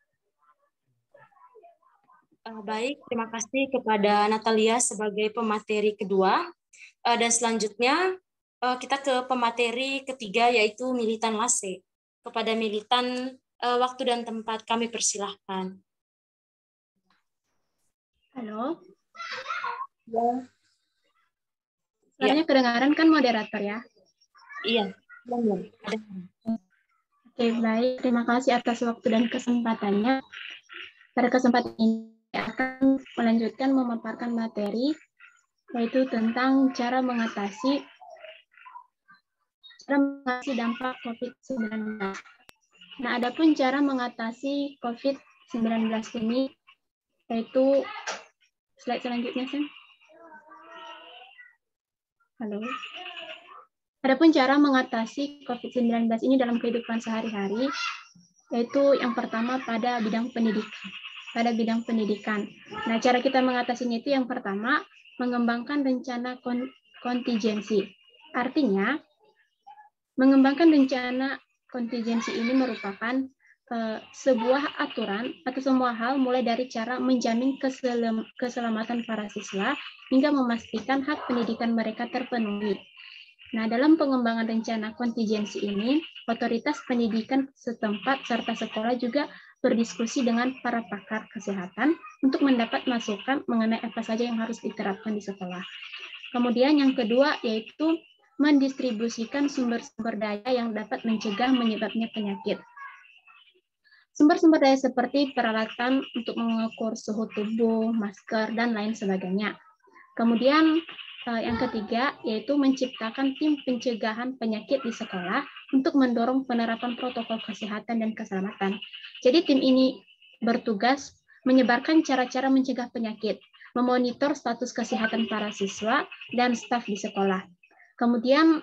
Baik, terima kasih kepada Natalia sebagai pemateri kedua. Dan selanjutnya kita ke pemateri ketiga, yaitu Militan Lase. Kepada Militan, waktu dan tempat kami persilahkan. Halo. Ya. Suaranya kedengaran kan moderator ya? Iya. Oke, baik. Terima kasih atas waktu dan kesempatannya. Pada kesempatan ini akan melanjutkan memaparkan materi, yaitu tentang cara mengatasi dampak COVID-19. Nah, adapun cara mengatasi COVID-19 ini, yaitu slide selanjutnya, Sam. Halo. Adapun cara mengatasi COVID-19 ini dalam kehidupan sehari-hari, yaitu yang pertama pada bidang pendidikan. Nah, cara kita mengatasinya itu yang pertama, mengembangkan rencana kontingensi. Artinya, mengembangkan rencana kontingensi ini merupakan sebuah aturan atau semua hal mulai dari cara menjamin keselamatan para siswa hingga memastikan hak pendidikan mereka terpenuhi. Nah, dalam pengembangan rencana kontingensi ini, otoritas pendidikan setempat serta sekolah juga berdiskusi dengan para pakar kesehatan untuk mendapat masukan mengenai apa saja yang harus diterapkan di sekolah. Kemudian yang kedua yaitu mendistribusikan sumber-sumber daya yang dapat mencegah menyebabnya penyakit. Sumber-sumber daya seperti peralatan untuk mengukur suhu tubuh, masker, dan lain sebagainya. Kemudian yang ketiga yaitu menciptakan tim pencegahan penyakit di sekolah untuk mendorong penerapan protokol kesehatan dan keselamatan. Jadi tim ini bertugas menyebarkan cara-cara mencegah penyakit, memonitor status kesehatan para siswa dan staf di sekolah. Kemudian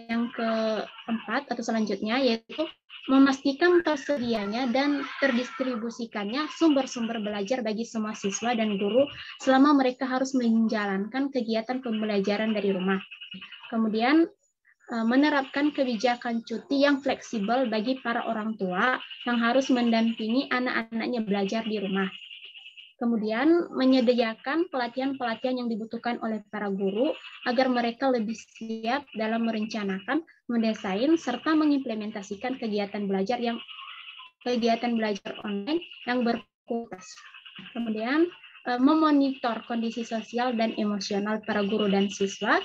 yang keempat atau selanjutnya yaitu memastikan tersedianya dan terdistribusikannya sumber-sumber belajar bagi semua siswa dan guru selama mereka harus menjalankan kegiatan pembelajaran dari rumah. Kemudian menerapkan kebijakan cuti yang fleksibel bagi para orang tua yang harus mendampingi anak-anaknya belajar di rumah. Kemudian menyediakan pelatihan-pelatihan yang dibutuhkan oleh para guru agar mereka lebih siap dalam merencanakan, mendesain, serta mengimplementasikan kegiatan belajar online yang berkualitas. Kemudian memonitor kondisi sosial dan emosional para guru dan siswa,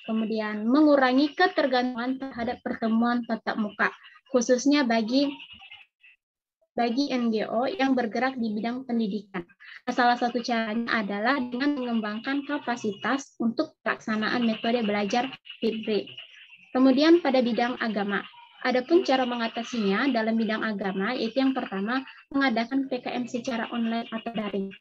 kemudian mengurangi ketergantungan terhadap pertemuan tatap muka, khususnya bagi NGO yang bergerak di bidang pendidikan. Salah satu caranya adalah dengan mengembangkan kapasitas untuk pelaksanaan metode belajar hibrid. Kemudian pada bidang agama, adapun cara mengatasinya dalam bidang agama, yaitu yang pertama, mengadakan PKM secara online atau daring.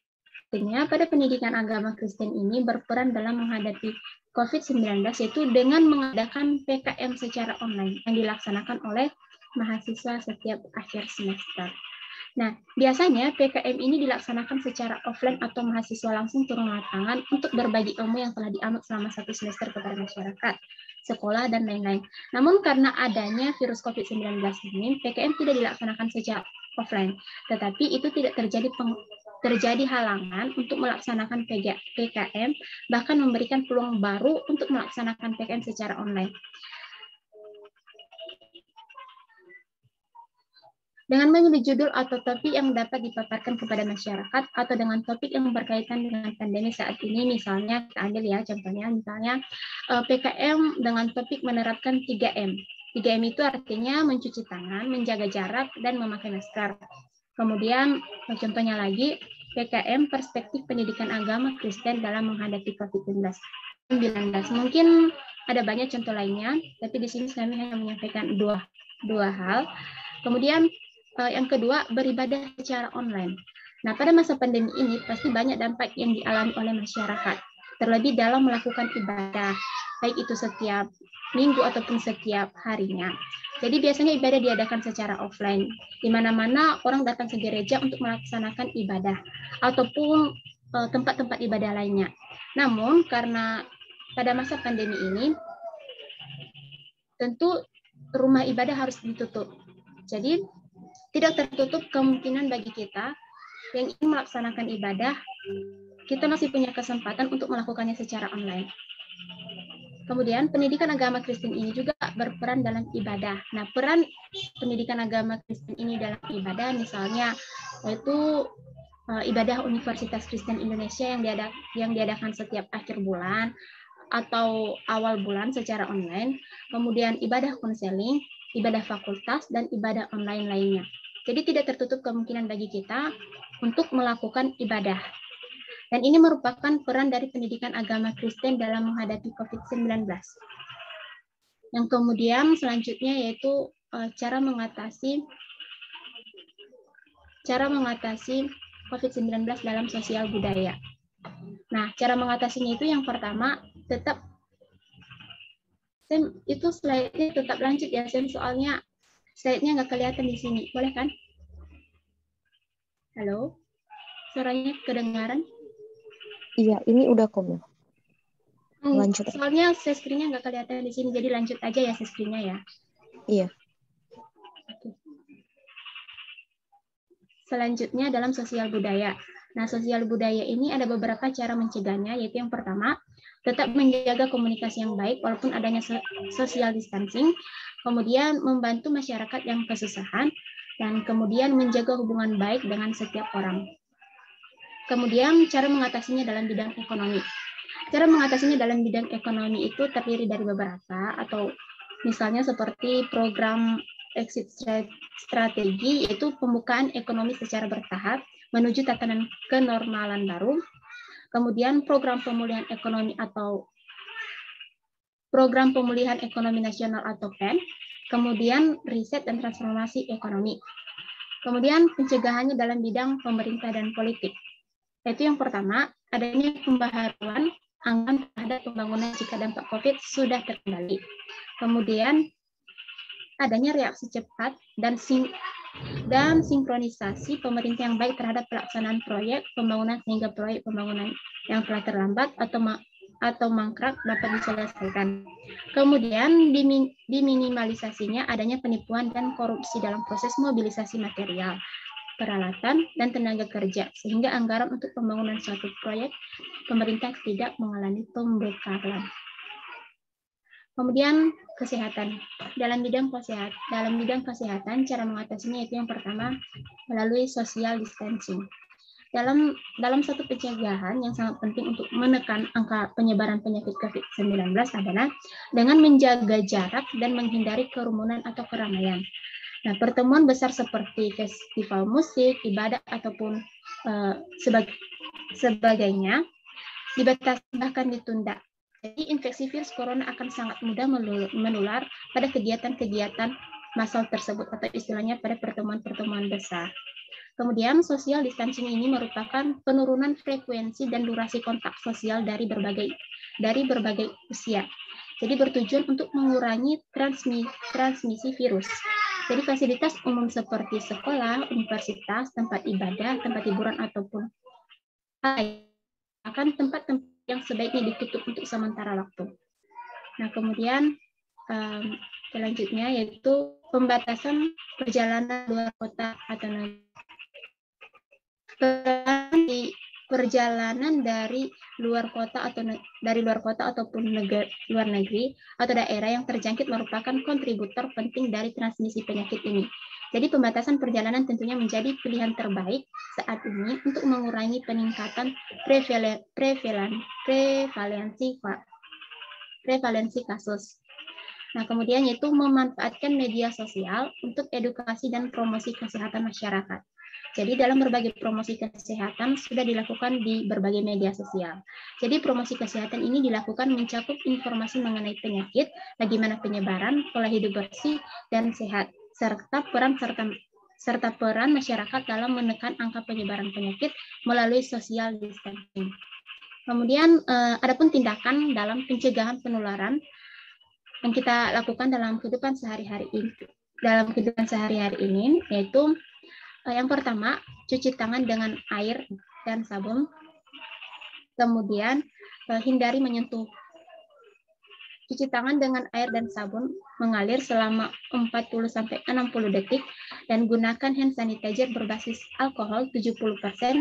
Artinya, pada pendidikan agama Kristen ini berperan dalam menghadapi COVID-19, yaitu dengan mengadakan PKM secara online yang dilaksanakan oleh mahasiswa setiap akhir semester. Nah, biasanya PKM ini dilaksanakan secara offline atau mahasiswa langsung turun lapangan untuk berbagi ilmu yang telah dianut selama 1 semester kepada masyarakat, sekolah, dan lain-lain. Namun karena adanya virus COVID-19 ini, PKM tidak dilaksanakan secara offline, tetapi itu tidak terjadi halangan untuk melaksanakan PKM, bahkan memberikan peluang baru untuk melaksanakan PKM secara online. Dengan memilih judul atau topik yang dapat dipaparkan kepada masyarakat atau dengan topik yang berkaitan dengan pandemi saat ini, misalnya kita ambil ya contohnya, misalnya PKM dengan topik menerapkan 3M. 3M itu artinya mencuci tangan, menjaga jarak, dan memakai masker. Kemudian contohnya lagi, PKM perspektif pendidikan agama Kristen dalam menghadapi COVID-19. Mungkin ada banyak contoh lainnya, tapi di sini kami hanya menyampaikan dua hal. Kemudian yang kedua, beribadah secara online. Nah, pada masa pandemi ini pasti banyak dampak yang dialami oleh masyarakat, terlebih dalam melakukan ibadah, baik itu setiap minggu ataupun setiap harinya. Jadi biasanya ibadah diadakan secara offline, di mana-mana orang datang ke gereja untuk melaksanakan ibadah, ataupun tempat-tempat ibadah lainnya. Namun, karena pada masa pandemi ini, tentu rumah ibadah harus ditutup. Jadi, tidak tertutup kemungkinan bagi kita yang ingin melaksanakan ibadah, kita masih punya kesempatan untuk melakukannya secara online. Kemudian, pendidikan agama Kristen ini juga berperan dalam ibadah. Nah, peran pendidikan agama Kristen ini dalam ibadah, misalnya, yaitu ibadah Universitas Kristen Indonesia yang diadakan setiap akhir bulan atau awal bulan secara online, kemudian ibadah konseling, ibadah fakultas, dan ibadah online lainnya. Jadi tidak tertutup kemungkinan bagi kita untuk melakukan ibadah. Dan ini merupakan peran dari pendidikan agama Kristen dalam menghadapi COVID-19. Yang kemudian selanjutnya yaitu cara mengatasi COVID-19 dalam sosial budaya. Nah, cara mengatasinya itu yang pertama, tetap itu slide-nya tetap lanjut ya, soalnya slide-nya nggak kelihatan di sini. Boleh kan? Halo? Suaranya kedengaran? Iya, ini udah Komil. Lanjut. Soalnya share screen-nya nggak kelihatan di sini, jadi lanjut aja ya share screen-nya ya. Iya. Oke. Selanjutnya dalam sosial budaya. Nah, sosial budaya ini ada beberapa cara mencegahnya, yaitu yang pertama, tetap menjaga komunikasi yang baik walaupun adanya social distancing, kemudian membantu masyarakat yang kesusahan, dan kemudian menjaga hubungan baik dengan setiap orang. Kemudian cara mengatasinya dalam bidang ekonomi. Cara mengatasinya dalam bidang ekonomi itu terdiri dari beberapa, atau misalnya seperti program exit strategi, yaitu pembukaan ekonomi secara bertahap menuju tatanan kenormalan baru. Kemudian program pemulihan ekonomi atau program pemulihan ekonomi nasional atau PEN. Kemudian riset dan transformasi ekonomi. Kemudian pencegahannya dalam bidang pemerintah dan politik. Yaitu yang pertama, adanya pembaharuan anggaran terhadap pembangunan jika dampak COVID sudah terkendali. Kemudian adanya reaksi cepat dan sinkronisasi pemerintah yang baik terhadap pelaksanaan proyek pembangunan sehingga proyek pembangunan yang telah terlambat atau mangkrak dapat diselesaikan. Kemudian diminimalisasinya adanya penipuan dan korupsi dalam proses mobilisasi material, peralatan, dan tenaga kerja, sehingga anggaran untuk pembangunan suatu proyek pemerintah tidak mengalami pembekalan. Kemudian kesehatan. Dalam bidang kesehatan, cara mengatasinya itu yang pertama melalui social distancing. Dalam satu pencegahan yang sangat penting untuk menekan angka penyebaran penyakit COVID-19 adalah dengan menjaga jarak dan menghindari kerumunan atau keramaian. Nah, pertemuan besar seperti festival musik, ibadah, ataupun sebagainya dibatasi bahkan ditunda. Jadi infeksi virus corona akan sangat mudah menular pada kegiatan-kegiatan massal tersebut, atau istilahnya pada pertemuan-pertemuan besar. Kemudian social distancing ini merupakan penurunan frekuensi dan durasi kontak sosial dari berbagai dari berbagai usia. Jadi bertujuan untuk mengurangi transmisi virus. Jadi fasilitas umum seperti sekolah, universitas, tempat ibadah, tempat hiburan ataupun akan tempat-tempat yang sebaiknya ditutup untuk sementara waktu. Nah, kemudian selanjutnya yaitu pembatasan perjalanan luar kota atau perjalanan dari luar kota ataupun luar negeri atau daerah yang terjangkit merupakan kontributor penting dari transmisi penyakit ini. Jadi pembatasan perjalanan tentunya menjadi pilihan terbaik saat ini untuk mengurangi peningkatan prevalensi kasus. Nah, kemudian yaitu memanfaatkan media sosial untuk edukasi dan promosi kesehatan masyarakat. Jadi dalam berbagai promosi kesehatan sudah dilakukan di berbagai media sosial. Jadi promosi kesehatan ini dilakukan mencakup informasi mengenai penyakit, bagaimana penyebaran, pola hidup bersih dan sehat, serta peran masyarakat dalam menekan angka penyebaran penyakit melalui social distancing. Kemudian adapun tindakan dalam pencegahan penularan yang kita lakukan dalam kehidupan sehari-hari ini, yaitu yang pertama, cuci tangan dengan air dan sabun. Kemudian hindari menyentuh. Cuci tangan dengan air dan sabun mengalir selama 40-60 detik dan gunakan hand sanitizer berbasis alkohol 70%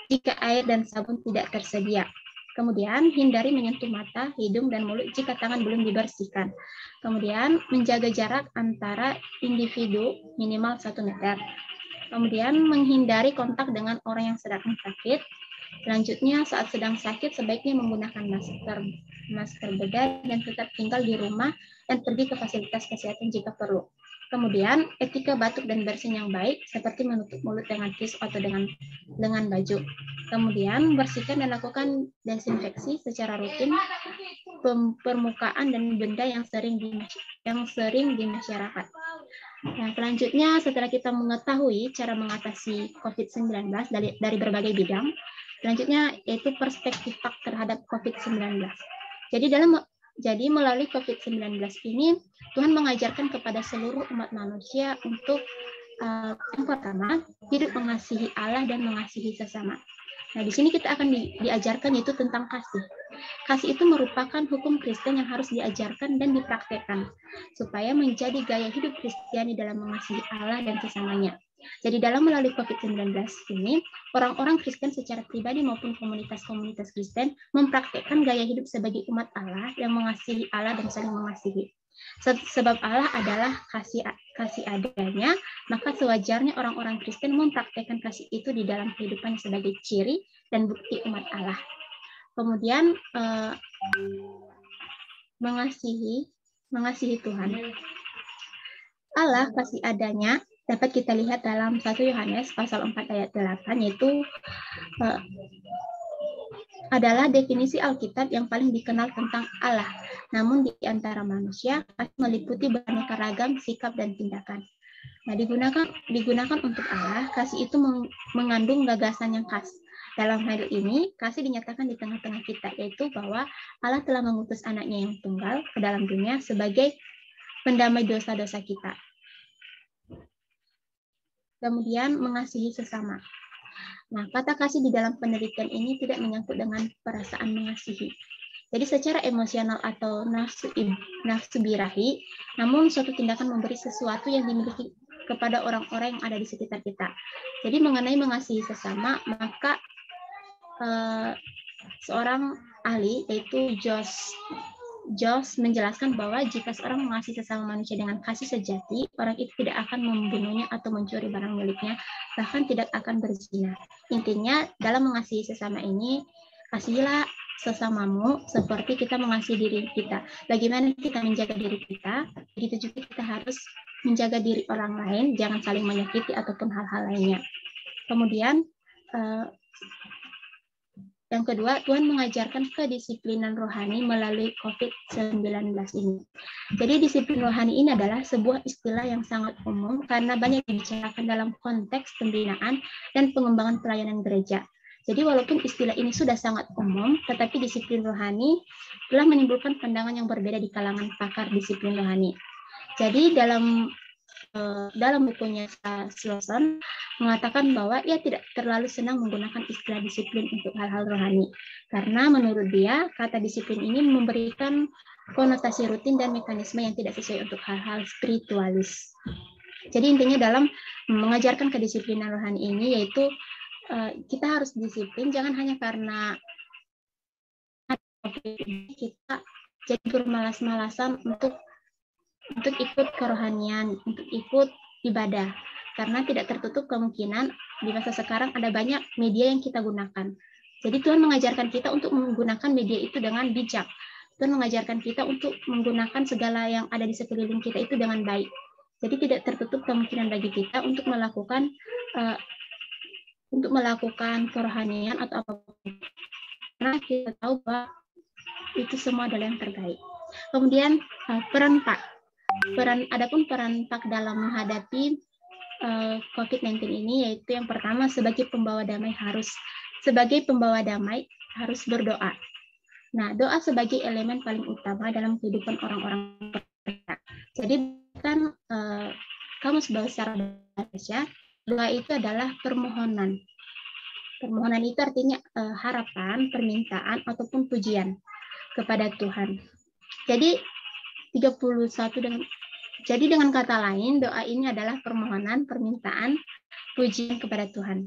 jika air dan sabun tidak tersedia. Kemudian hindari menyentuh mata, hidung, dan mulut jika tangan belum dibersihkan. Kemudian menjaga jarak antara individu minimal 1 meter. Kemudian menghindari kontak dengan orang yang sedang sakit. Selanjutnya saat sedang sakit sebaiknya menggunakan masker bedah dan tetap tinggal di rumah dan pergi ke fasilitas kesehatan jika perlu. Kemudian etika batuk dan bersin yang baik seperti menutup mulut dengan tisu atau dengan baju. Kemudian bersihkan dan lakukan desinfeksi secara rutin permukaan dan benda yang sering di masyarakat. Nah, selanjutnya setelah kita mengetahui cara mengatasi COVID-19 dari berbagai bidang, selanjutnya yaitu perspektif terhadap COVID-19. Jadi melalui COVID-19 ini, Tuhan mengajarkan kepada seluruh umat manusia untuk yang pertama, hidup mengasihi Allah dan mengasihi sesama. Nah, di sini kita akan diajarkan yaitu tentang kasih. Kasih itu merupakan hukum Kristen yang harus diajarkan dan dipraktekkan supaya menjadi gaya hidup Kristiani dalam mengasihi Allah dan sesamanya. Jadi dalam melalui COVID-19 ini, orang-orang Kristen secara pribadi maupun komunitas-komunitas Kristen mempraktekkan gaya hidup sebagai umat Allah yang mengasihi Allah dan saling mengasihi. Sebab Allah adalah kasih adanya, maka sewajarnya orang-orang Kristen mempraktekkan kasih itu di dalam kehidupannya sebagai ciri dan bukti umat Allah. Kemudian mengasihi Tuhan. Allah kasih adanya dapat kita lihat dalam 1 Yohanes pasal 4 ayat 8, yaitu adalah definisi Alkitab yang paling dikenal tentang Allah. Namun di antara manusia meliputi beraneka ragam sikap dan tindakan. Nah, digunakan untuk Allah, kasih itu mengandung gagasan yang khas. Dalam hal ini, kasih dinyatakan di tengah-tengah kita, yaitu bahwa Allah telah mengutus anaknya yang tunggal ke dalam dunia sebagai pendamai dosa-dosa kita. Kemudian mengasihi sesama. Nah, kata kasih di dalam penelitian ini tidak menyangkut dengan perasaan mengasihi. Jadi secara emosional atau nafsu birahi, namun suatu tindakan memberi sesuatu yang dimiliki kepada orang-orang yang ada di sekitar kita. Jadi mengenai mengasihi sesama, maka seorang ahli yaitu Josh menjelaskan bahwa jika seorang mengasihi sesama manusia dengan kasih sejati, orang itu tidak akan membunuhnya atau mencuri barang miliknya, bahkan tidak akan berzina. Intinya dalam mengasihi sesama ini, kasihilah sesamamu seperti kita mengasihi diri kita. Bagaimana kita menjaga diri kita, begitu juga kita harus menjaga diri orang lain, jangan saling menyakiti ataupun hal-hal lainnya. Kemudian yang kedua, Tuhan mengajarkan kedisiplinan rohani melalui COVID-19 ini. Jadi disiplin rohani ini adalah sebuah istilah yang sangat umum karena banyak dibicarakan dalam konteks pembinaan dan pengembangan pelayanan gereja. Jadi walaupun istilah ini sudah sangat umum, tetapi disiplin rohani telah menimbulkan pandangan yang berbeda di kalangan pakar disiplin rohani. Jadi dalam bukunya Slauson mengatakan bahwa ia tidak terlalu senang menggunakan istilah disiplin untuk hal-hal rohani. Karena menurut dia, kata disiplin ini memberikan konotasi rutin dan mekanisme yang tidak sesuai untuk hal-hal spiritualis. Jadi intinya dalam mengajarkan kedisiplinan rohani ini yaitu kita harus disiplin, jangan hanya karena kita jadi bermalas-malasan untuk ikut kerohanian, untuk ikut ibadah. Karena tidak tertutup kemungkinan di masa sekarang ada banyak media yang kita gunakan. Jadi Tuhan mengajarkan kita untuk menggunakan media itu dengan bijak. Tuhan mengajarkan kita untuk menggunakan segala yang ada di sekeliling kita itu dengan baik. Jadi tidak tertutup kemungkinan bagi kita untuk melakukan kerohanian atau apapun. Karena kita tahu bahwa itu semua adalah yang terbaik. Kemudian peran PAK dalam menghadapi COVID-19 ini yaitu yang pertama sebagai pembawa damai harus berdoa. Nah, doa sebagai elemen paling utama dalam kehidupan orang-orang percaya. Jadi kan kamu secara bahasa doa itu adalah permohonan. Permohonan itu artinya harapan, permintaan, ataupun pujian kepada Tuhan. Jadi dengan kata lain, doa ini adalah permohonan, permintaan, pujian kepada Tuhan.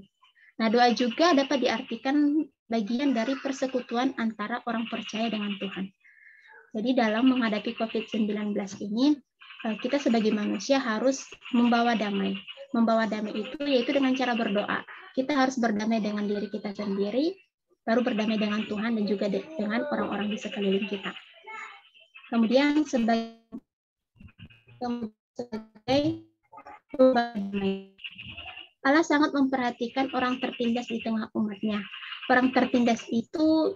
Nah, doa juga dapat diartikan bagian dari persekutuan antara orang percaya dengan Tuhan. Jadi dalam menghadapi COVID-19 ini, kita sebagai manusia harus membawa damai. Membawa damai itu yaitu dengan cara berdoa. Kita harus berdamai dengan diri kita sendiri, baru berdamai dengan Tuhan dan juga dengan orang-orang di sekeliling kita. Kemudian sebagai Allah sangat memperhatikan orang tertindas di tengah umatnya. Orang tertindas itu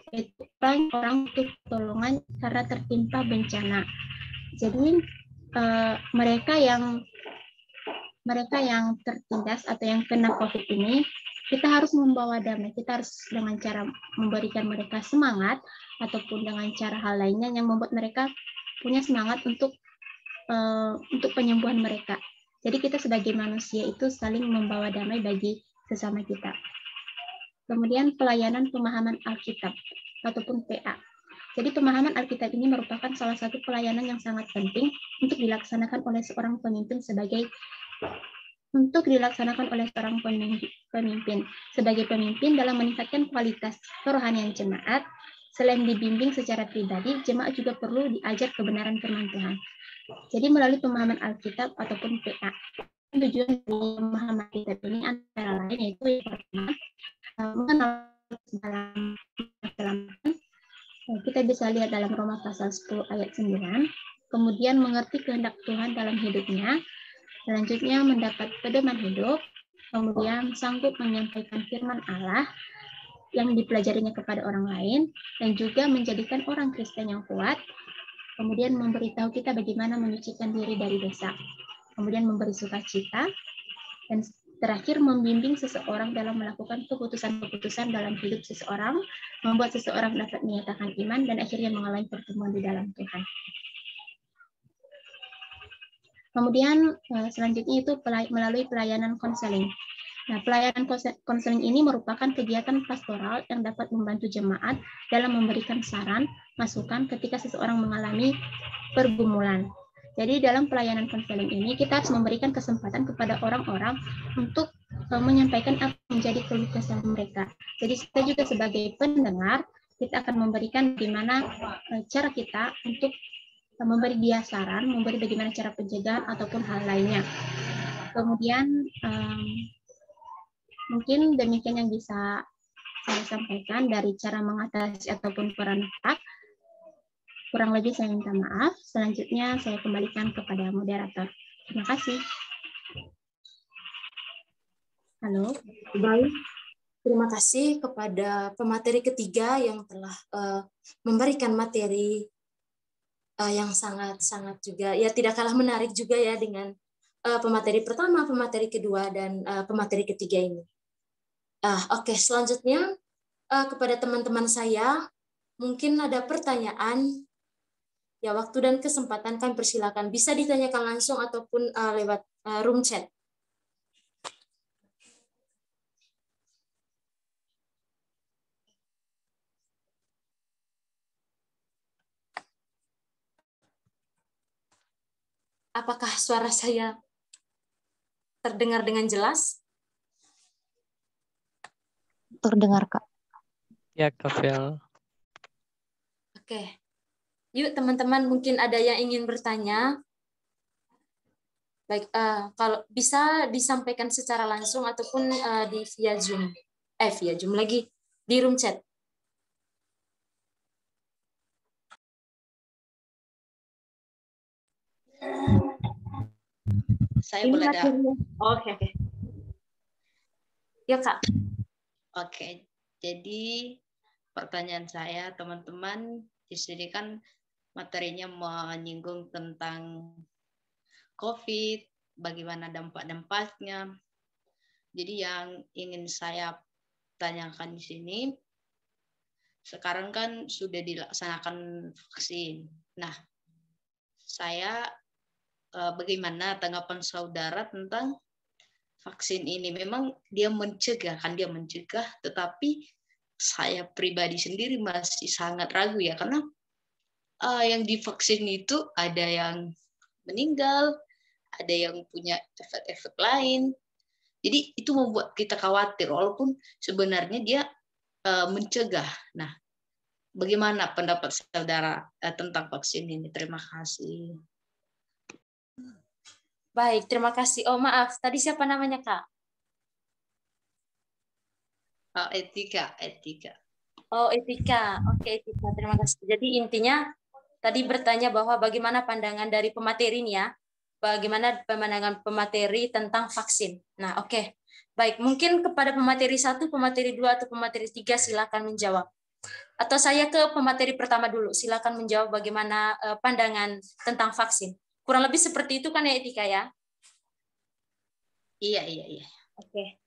orang untuk pertolongan karena tertimpa bencana. Jadi mereka yang tertindas atau yang kena COVID ini, kita harus membawa damai. Kita harus dengan cara memberikan mereka semangat ataupun dengan cara hal lainnya yang membuat mereka punya semangat untuk penyembuhan mereka. Jadi kita sebagai manusia itu saling membawa damai bagi sesama kita. Kemudian pelayanan pemahaman Alkitab ataupun PA. Jadi pemahaman Alkitab ini merupakan salah satu pelayanan yang sangat penting untuk dilaksanakan oleh seorang pemimpin sebagai pemimpin dalam meningkatkan kualitas kerohanian jemaat. Selain dibimbing secara pribadi, jemaat juga perlu diajar kebenaran firman Tuhan. Jadi melalui pemahaman Alkitab ataupun PA, tujuan pemahaman Alkitab ini antara lain yaitu yang pertama, mengenal keselamatan. Kita bisa lihat dalam Roma pasal 10 ayat 9. Kemudian mengerti kehendak Tuhan dalam hidupnya. Selanjutnya mendapat pedoman hidup. Kemudian sanggup menyampaikan firman Allah yang dipelajarinya kepada orang lain. Dan juga menjadikan orang Kristen yang kuat. Kemudian memberitahu kita bagaimana menyucikan diri dari dosa. Kemudian memberi sukacita. Dan terakhir, membimbing seseorang dalam melakukan keputusan-keputusan dalam hidup seseorang, membuat seseorang dapat menyatakan iman, dan akhirnya mengalami pertemuan di dalam Tuhan. Kemudian selanjutnya itu melalui pelayanan konseling. Nah, pelayanan konseling ini merupakan kegiatan pastoral yang dapat membantu jemaat dalam memberikan saran, masukan ketika seseorang mengalami pergumulan. Jadi dalam pelayanan konseling ini kita harus memberikan kesempatan kepada orang-orang untuk menyampaikan apa yang menjadi keluh kesah mereka. Jadi kita juga sebagai pendengar, kita akan memberikan bagaimana cara kita untuk memberi dia saran, memberi bagaimana cara pencegahan ataupun hal lainnya. Kemudian mungkin demikian yang bisa saya sampaikan dari cara mengatasi ataupun peran PAK. Kurang lebih saya minta maaf. Selanjutnya saya kembalikan kepada moderator. Terima kasih. Halo. Baik. Terima kasih kepada pemateri ketiga yang telah memberikan materi yang sangat-sangat juga ya tidak kalah menarik juga ya dengan pemateri pertama, pemateri kedua, dan pemateri ketiga ini. Oke, selanjutnya kepada teman-teman saya, mungkin ada pertanyaan. Ya, waktu dan kesempatan kami persilakan. Bisa ditanyakan langsung ataupun lewat room chat. Apakah suara saya terdengar dengan jelas? Terdengar, Kak. Ya, Kak Vel. Oke. Yuk, teman-teman, mungkin ada yang ingin bertanya. Baik, kalau bisa disampaikan secara langsung ataupun di via Zoom. Via Zoom lagi, di room chat. Saya boleh dah. Oke. Ya, Kak. Oke, jadi pertanyaan saya, teman-teman, di sini kan materinya menyinggung tentang COVID, bagaimana dampak-dampaknya. Jadi yang ingin saya tanyakan di sini, sekarang kan sudah dilaksanakan vaksin. Nah, saya bagaimana tanggapan saudara tentang vaksin ini? Memang dia mencegah, tetapi saya pribadi sendiri masih sangat ragu ya, karena yang divaksin itu ada yang meninggal, ada yang punya efek-efek lain. Jadi itu membuat kita khawatir, walaupun sebenarnya dia mencegah. Nah, bagaimana pendapat saudara tentang vaksin ini? Terima kasih. Baik, terima kasih. Oh, maaf. Tadi siapa namanya, Kak? Etika. Oh, Etika. Oke, Etika. Terima kasih. Jadi intinya tadi bertanya bahwa bagaimana pandangan dari pemateri ini ya. Bagaimana pandangan pemateri tentang vaksin. Nah, oke. Baik, mungkin kepada pemateri 1, pemateri 2, atau pemateri 3 silakan menjawab. Atau saya ke pemateri pertama dulu. Silakan menjawab bagaimana pandangan tentang vaksin. Kurang lebih seperti itu kan ya, Etika ya? Iya. Oke.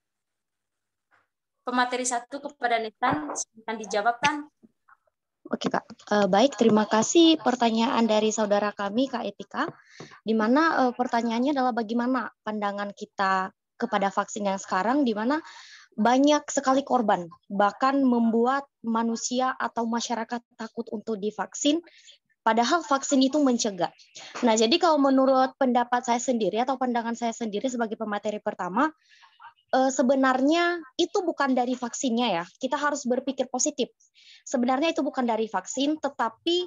Pemateri 1 kepada Netan, silakan dijawabkan. Oke, Kak. Baik, terima kasih pertanyaan dari saudara kami, Kak Etika, di mana pertanyaannya adalah bagaimana pandangan kita kepada vaksin yang sekarang, di mana banyak sekali korban, bahkan membuat manusia atau masyarakat takut untuk divaksin, padahal vaksin itu mencegah. Nah, jadi kalau menurut pendapat saya sendiri atau pandangan saya sendiri sebagai pemateri pertama, sebenarnya itu bukan dari vaksinnya ya. Kita harus berpikir positif. Sebenarnya itu bukan dari vaksin, tetapi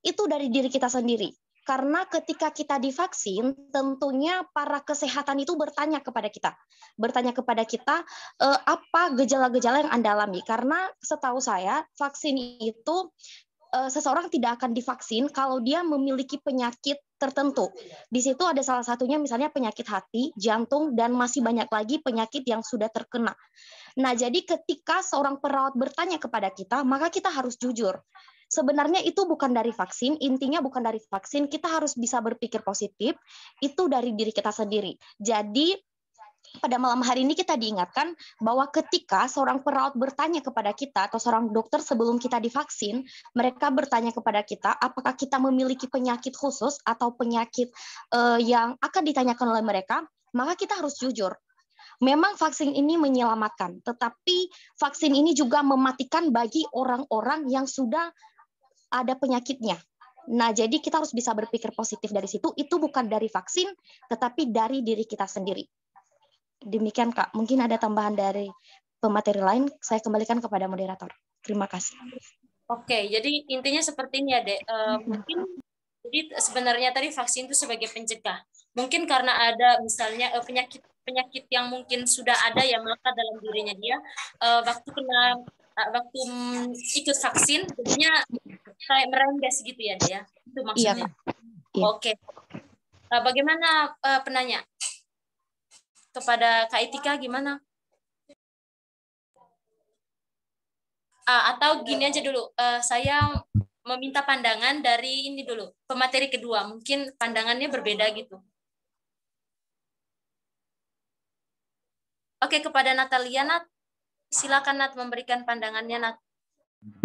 itu dari diri kita sendiri. Karena ketika kita divaksin, tentunya para kesehatan itu bertanya kepada kita. Apa gejala-gejala yang Anda alami. Karena setahu saya, vaksin itu seseorang tidak akan divaksin kalau dia memiliki penyakit tertentu. Di situ ada salah satunya misalnya penyakit hati, jantung, dan masih banyak lagi penyakit yang sudah terkena. Nah, jadi ketika seorang perawat bertanya kepada kita, maka kita harus jujur. Sebenarnya itu bukan dari vaksin, intinya bukan dari vaksin, kita harus bisa berpikir positif, itu dari diri kita sendiri. Jadi, pada malam hari ini kita diingatkan bahwa ketika seorang perawat bertanya kepada kita atau seorang dokter sebelum kita divaksin, mereka bertanya kepada kita apakah kita memiliki penyakit khusus atau penyakit yang akan ditanyakan oleh mereka, maka kita harus jujur. Memang vaksin ini menyelamatkan, tetapi vaksin ini juga mematikan bagi orang-orang yang sudah ada penyakitnya. Nah, jadi kita harus bisa berpikir positif dari situ. Itu bukan dari vaksin, tetapi dari diri kita sendiri. Demikian, Kak. Mungkin ada tambahan dari pemateri lain, saya kembalikan kepada moderator. Terima kasih. Oke, jadi intinya seperti ini ya, Dek. Mungkin jadi sebenarnya tadi vaksin itu sebagai pencegah. Mungkin karena ada misalnya penyakit yang mungkin sudah ada yang melekat dalam dirinya dia, waktu ikut vaksin, jadinya kayak merembes gitu ya, Dek ya. Itu maksudnya. Iya. Oke. Bagaimana penanya? Kepada Kak Etika gimana? Atau gini aja dulu, saya meminta pandangan dari ini dulu, pemateri kedua, mungkin pandangannya berbeda gitu. Oke, kepada Natalia, Nat, silakan Nat memberikan pandangannya, Nat. Baik,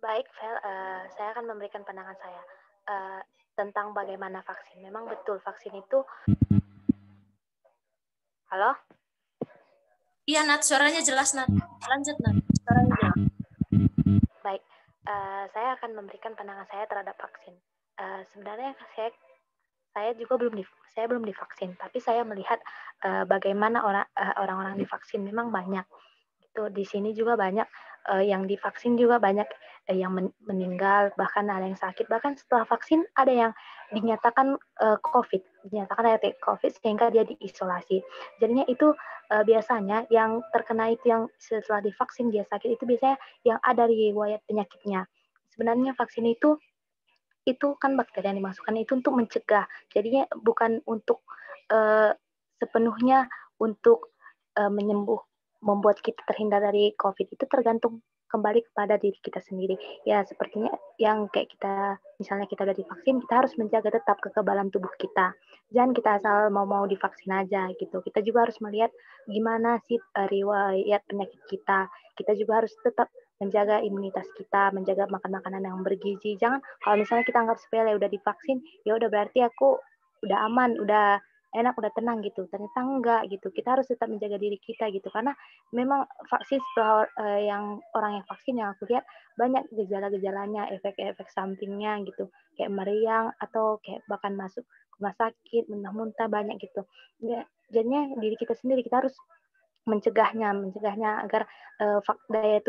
baik, Vel, saya akan memberikan pandangan saya tentang bagaimana vaksin. Memang betul vaksin itu. Halo? Iya, Nat, suaranya jelas, Nat. Lanjut, Nat. Suaranya jelas. Baik, saya akan memberikan pandangan saya terhadap vaksin. Sebenarnya saya juga belum divaksin, tapi saya melihat bagaimana orang-orang divaksin memang banyak. Itu di sini juga banyak yang divaksin juga banyak yang meninggal, bahkan ada yang sakit, bahkan setelah vaksin ada yang dinyatakan dinyatakan ada COVID sehingga dia diisolasi. Jadinya itu biasanya yang terkena itu yang setelah divaksin dia sakit itu biasanya yang ada riwayat penyakitnya. Sebenarnya vaksin itu kan bakteri yang dimasukkan itu untuk mencegah. Jadinya bukan untuk sepenuhnya untuk membuat kita terhindar dari COVID. Itu tergantung kembali kepada diri kita sendiri. Ya sepertinya yang kayak kita, misalnya kita udah divaksin, kita harus menjaga tetap kekebalan tubuh kita. Jangan kita asal mau divaksin aja gitu. Kita juga harus melihat gimana sih riwayat penyakit kita. Kita juga harus tetap menjaga imunitas kita, menjaga makan makanan yang bergizi. Jangan kalau misalnya kita anggap sepele udah divaksin, ya udah berarti aku udah aman, udah enak, udah tenang gitu. Ternyata enggak gitu. Kita harus tetap menjaga diri kita gitu. Karena memang vaksin setelah yang orang yang vaksin yang aku lihat banyak gejala-gejalanya, efek-efek sampingnya gitu. Kayak meriang atau kayak bahkan masuk rumah sakit, muntah-muntah banyak gitu. Ya, jadinya diri kita sendiri kita harus mencegahnya agar daya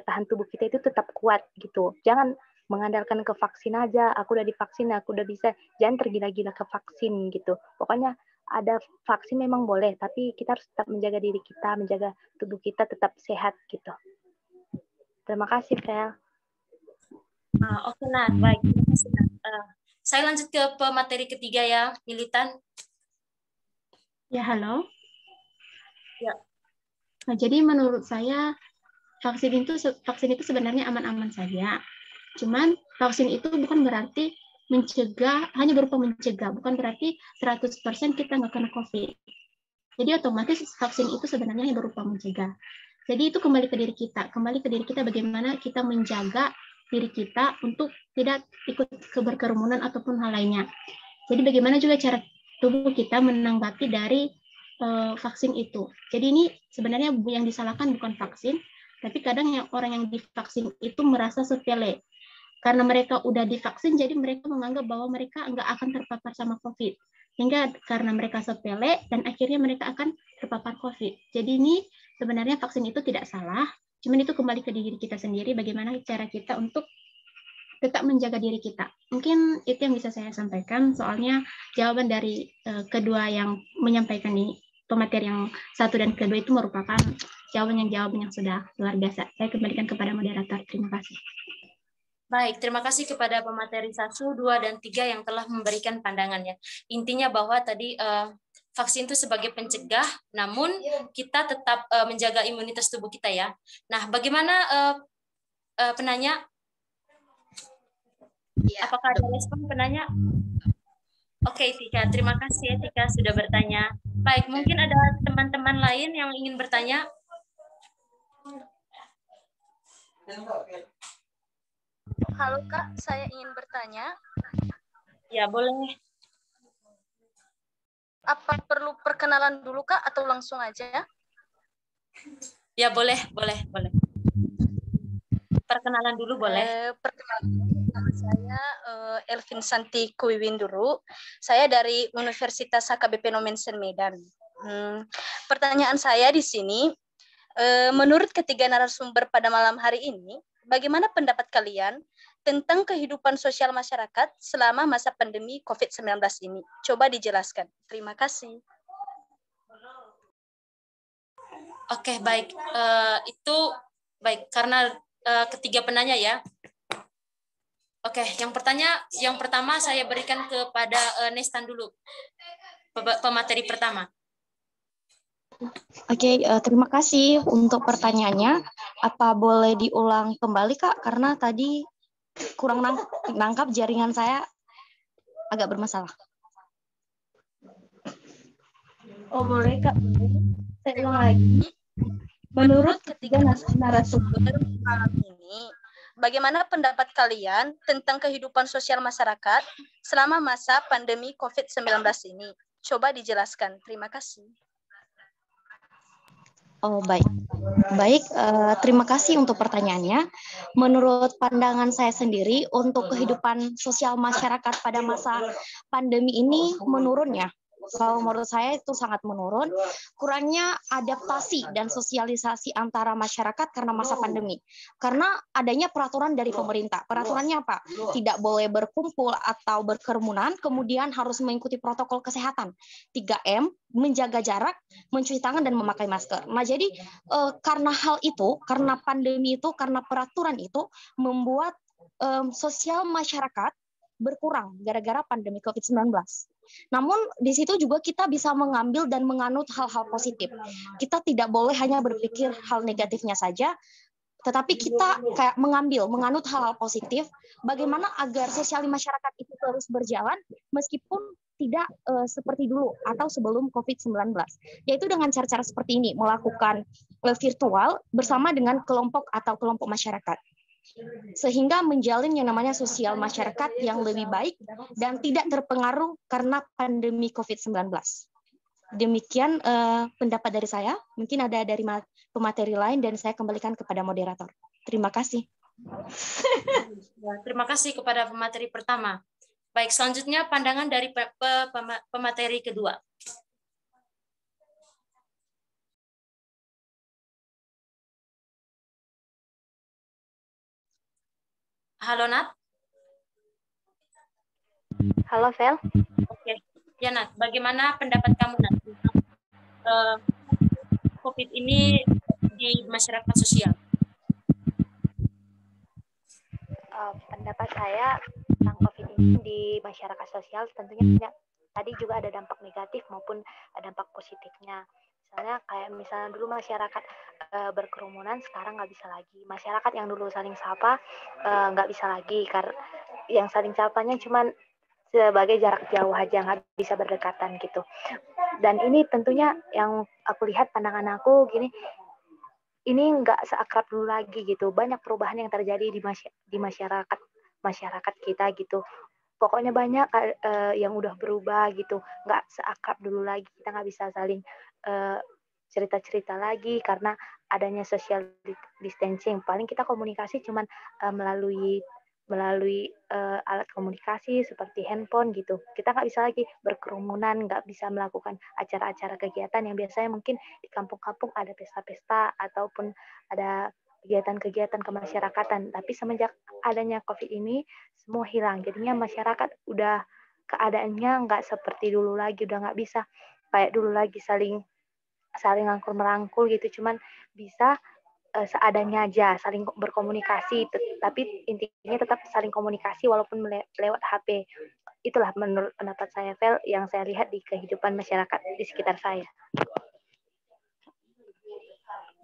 tahan tubuh kita itu tetap kuat gitu. Jangan mengandalkan ke vaksin aja, aku udah divaksin, aku udah bisa. Jangan tergila-gila ke vaksin gitu. Pokoknya ada vaksin memang boleh, tapi kita harus tetap menjaga diri kita, menjaga tubuh kita tetap sehat gitu. Terima kasih, Vel. Oke, Nat. Baik, terima kasih, Nat. Saya lanjut ke pemateri ketiga ya, Militan. Ya, halo. Ya. Nah, jadi menurut saya vaksin itu sebenarnya aman-aman saja. Cuman vaksin itu bukan berarti hanya berupa mencegah, bukan berarti 100% kita nggak kena COVID. Jadi otomatis vaksin itu sebenarnya hanya berupa mencegah. Jadi itu kembali ke diri kita bagaimana kita menjaga diri kita untuk tidak ikut berkerumunan ataupun hal lainnya. Jadi bagaimana juga cara tubuh kita menanggapi dari vaksin itu. Jadi ini sebenarnya yang disalahkan bukan vaksin, tapi kadang orang yang divaksin itu merasa sepele. Karena mereka udah divaksin, jadi mereka menganggap bahwa mereka nggak akan terpapar sama COVID. Sehingga karena mereka sepele, dan akhirnya mereka akan terpapar COVID. Jadi ini sebenarnya vaksin itu tidak salah, cuman itu kembali ke diri kita sendiri, bagaimana cara kita untuk tetap menjaga diri kita. Mungkin itu yang bisa saya sampaikan, soalnya jawaban dari kedua yang menyampaikan ini, pemateri yang satu dan kedua itu merupakan jawaban yang sudah luar biasa. Saya kembalikan kepada moderator. Terima kasih. Baik, terima kasih kepada pemateri 1, 2, dan 3 yang telah memberikan pandangannya. Intinya bahwa tadi vaksin itu sebagai pencegah, namun kita tetap menjaga imunitas tubuh kita ya. Nah, bagaimana penanya? Ya, apakah ada respon penanya? Oke, Tika. Terima kasih ya, Tika, sudah bertanya. Baik, mungkin ada teman-teman lain yang ingin bertanya? Halo Kak, saya ingin bertanya. Ya, boleh. Apa perlu perkenalan dulu Kak atau langsung aja? Ya, boleh. Perkenalan dulu boleh. Perkenalan saya Elvin Santi Kuiwinduru. Saya dari Universitas HKBP Nomensen Medan. Pertanyaan saya di sini, menurut ketiga narasumber pada malam hari ini, bagaimana pendapat kalian tentang kehidupan sosial masyarakat selama masa pandemi COVID-19 ini? Coba dijelaskan. Terima kasih. Oke, baik. Itu baik karena ketiga penanya ya. Oke, yang pertama saya berikan kepada Nestan dulu. Pemateri pertama. Oke, terima kasih untuk pertanyaannya. Apa boleh diulang kembali, Kak? Karena tadi kurang nangkap, jaringan saya agak bermasalah. Oh boleh Kak, saya ulang lagi. Menurut ketiga narasumber malam ini, bagaimana pendapat kalian tentang kehidupan sosial masyarakat selama masa pandemi COVID-19 ini? Coba dijelaskan. Terima kasih. Oh, baik. Baik, terima kasih untuk pertanyaannya. Menurut pandangan saya sendiri, untuk kehidupan sosial masyarakat pada masa pandemi ini menurun ya. Kalau menurut saya itu sangat menurun, kurangnya adaptasi dan sosialisasi antara masyarakat karena masa pandemi. Karena adanya peraturan dari pemerintah. Peraturannya apa? Tidak boleh berkumpul atau berkerumunan, kemudian harus mengikuti protokol kesehatan. 3M, menjaga jarak, mencuci tangan, dan memakai masker. Nah, jadi karena hal itu, karena pandemi itu, karena peraturan itu, membuat sosial masyarakat berkurang gara-gara pandemi COVID-19. Namun di situ juga kita bisa mengambil dan menganut hal-hal positif. Kita tidak boleh hanya berpikir hal negatifnya saja, tetapi kita kayak menganut hal-hal positif, bagaimana agar sosial masyarakat itu terus berjalan meskipun tidak seperti dulu atau sebelum COVID-19. Yaitu dengan cara-cara seperti ini, melakukan virtual bersama dengan kelompok atau kelompok masyarakat. Sehingga menjalin yang namanya sosial masyarakat yang lebih baik dan tidak terpengaruh karena pandemi COVID-19. Demikian pendapat dari saya. Mungkin ada dari pemateri lain dan saya kembalikan kepada moderator. Terima kasih. Terima kasih kepada pemateri pertama. Baik, selanjutnya pandangan dari pemateri kedua. Halo Nat. Halo Vel. Oke, ya Nat. Bagaimana pendapat kamu Nat tentang COVID ini di masyarakat sosial? Pendapat saya tentang COVID ini di masyarakat sosial tentunya banyak. Tadi juga ada dampak negatif maupun dampak positifnya. Misalnya dulu masyarakat berkerumunan, sekarang nggak bisa lagi. Masyarakat yang dulu saling sapa nggak bisa lagi, karena yang saling sapanya cuma sebagai jarak jauh aja, nggak bisa berdekatan gitu. Dan ini tentunya yang aku lihat, pandangan aku gini, ini nggak seakrab dulu lagi gitu. Banyak perubahan yang terjadi di masyarakat kita gitu. Pokoknya banyak yang udah berubah gitu, nggak seakrab dulu lagi. Kita nggak bisa saling cerita-cerita lagi karena adanya social distancing. Paling kita komunikasi cuman melalui alat komunikasi seperti handphone gitu. Kita nggak bisa lagi berkerumunan, nggak bisa melakukan acara-acara kegiatan yang biasanya mungkin di kampung-kampung ada pesta-pesta ataupun ada kegiatan-kegiatan kemasyarakatan. Tapi semenjak adanya COVID ini semua hilang. Jadinya masyarakat udah keadaannya nggak seperti dulu lagi, udah nggak bisa kayak dulu lagi saling rangkul merangkul gitu. Cuman bisa seadanya aja, saling berkomunikasi, tapi intinya tetap saling komunikasi walaupun lewat HP. Itulah menurut pendapat saya, Vel, yang saya lihat di kehidupan masyarakat di sekitar saya.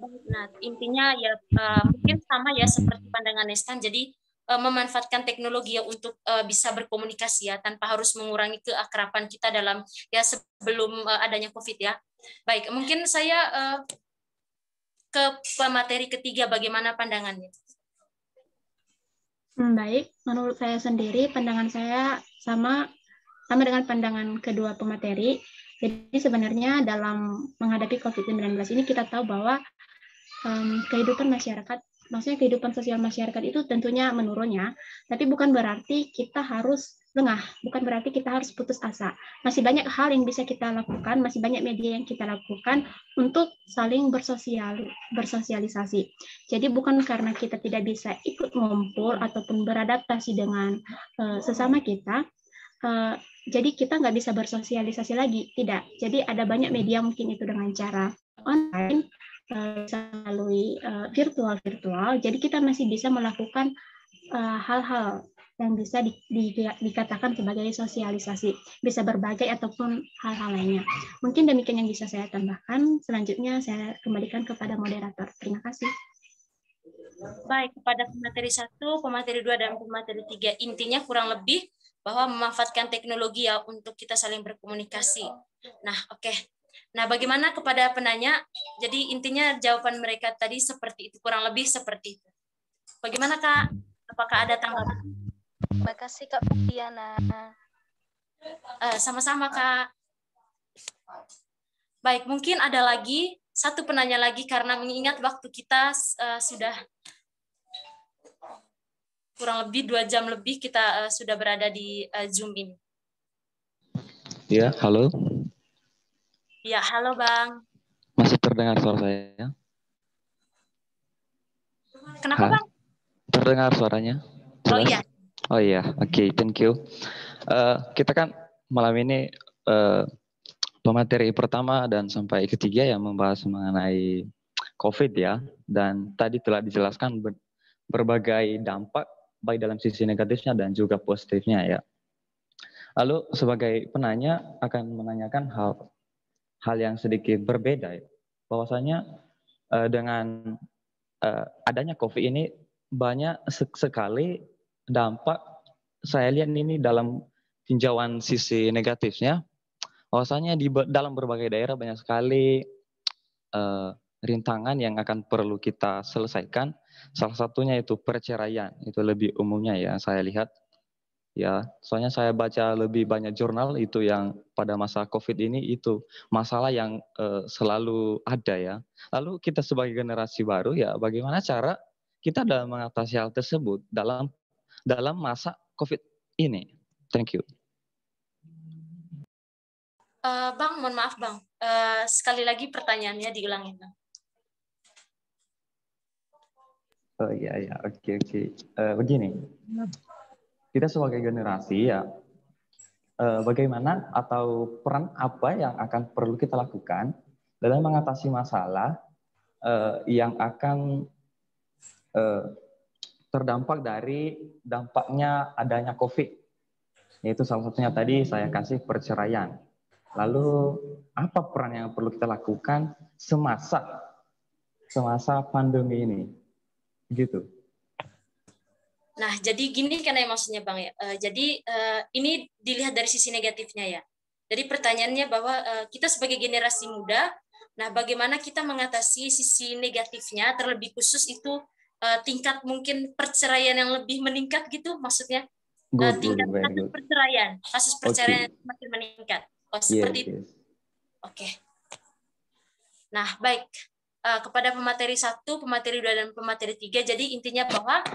Nah, intinya ya mungkin sama ya seperti pandangan Nestan. Jadi memanfaatkan teknologi ya untuk bisa berkomunikasi ya tanpa harus mengurangi keakraban kita dalam ya sebelum adanya COVID ya. Baik, mungkin saya ke pemateri ketiga, bagaimana pandangannya? Baik, menurut saya sendiri pandangan saya sama dengan pandangan kedua pemateri. Jadi sebenarnya dalam menghadapi COVID-19 ini kita tahu bahwa kehidupan masyarakat, maksudnya kehidupan sosial masyarakat itu tentunya menurun ya, tapi bukan berarti kita harus lengah, bukan berarti kita harus putus asa. Masih banyak hal yang bisa kita lakukan, masih banyak media yang kita lakukan untuk saling bersosialisasi. Jadi bukan karena kita tidak bisa ikut ngumpul ataupun beradaptasi dengan sesama kita, jadi kita nggak bisa bersosialisasi lagi, tidak. Jadi ada banyak media, mungkin itu dengan cara online, melalui virtual. Jadi kita masih bisa melakukan hal-hal yang bisa dikatakan sebagai sosialisasi, bisa berbagai ataupun hal-hal lainnya. Mungkin demikian yang bisa saya tambahkan. Selanjutnya saya kembalikan kepada moderator. Terima kasih. Baik, kepada pemateri 1, pemateri 2, dan pemateri 3, intinya kurang lebih bahwa memanfaatkan teknologi ya untuk kita saling berkomunikasi. Nah, oke. Nah, bagaimana kepada penanya? Jadi intinya jawaban mereka tadi seperti itu, kurang lebih seperti itu. Bagaimana Kak? Apakah ada tanggapan? Terima kasih Kak Fiana. Sama-sama Kak. Baik, mungkin ada lagi satu penanya lagi karena mengingat waktu kita sudah kurang lebih 2 jam lebih kita sudah berada di Zoom ini. Ya, halo. Ya, halo Bang. Masih terdengar suara saya? Kenapa Bang? Terdengar suaranya? Jelas? Oh iya. Oh iya, oke, thank you. Kita kan malam ini pemateri pertama dan sampai ketiga yang membahas mengenai COVID ya. Dan tadi telah dijelaskan berbagai dampak baik dalam sisi negatifnya dan juga positifnya ya. Lalu sebagai penanya akan menanyakan hal yang sedikit berbeda ya. Bahwasanya dengan adanya COVID ini banyak sekali dampak saya lihat ini dalam tinjauan sisi negatifnya. Bahwasanya di dalam berbagai daerah banyak sekali rintangan yang akan perlu kita selesaikan. Salah satunya itu perceraian, itu lebih umumnya ya saya lihat. Ya, soalnya saya baca lebih banyak jurnal itu yang pada masa COVID ini itu masalah yang selalu ada ya. Lalu kita sebagai generasi baru ya, bagaimana cara kita dalam mengatasi hal tersebut dalam masa COVID ini? Thank you. Bang, mohon maaf Bang. Sekali lagi pertanyaannya diulangin Bang. Oh iya, oke. Begini, kita sebagai generasi ya, bagaimana atau peran apa yang akan perlu kita lakukan dalam mengatasi masalah yang akan terdampak dari dampaknya adanya COVID. Yaitu salah satunya tadi saya kasih perceraian. Lalu apa peran yang perlu kita lakukan semasa pandemi ini? Gitu. Nah, jadi gini kan ya maksudnya Bang ya. Jadi ini dilihat dari sisi negatifnya ya. Jadi pertanyaannya bahwa kita sebagai generasi muda, nah bagaimana kita mengatasi sisi negatifnya, terlebih khusus itu tingkat mungkin perceraian yang lebih meningkat gitu maksudnya. Tingkat kasus perceraian semakin meningkat. Oh, seperti itu. Oke. Nah, baik. Kepada pemateri 1, pemateri 2, dan pemateri 3, jadi intinya bahwa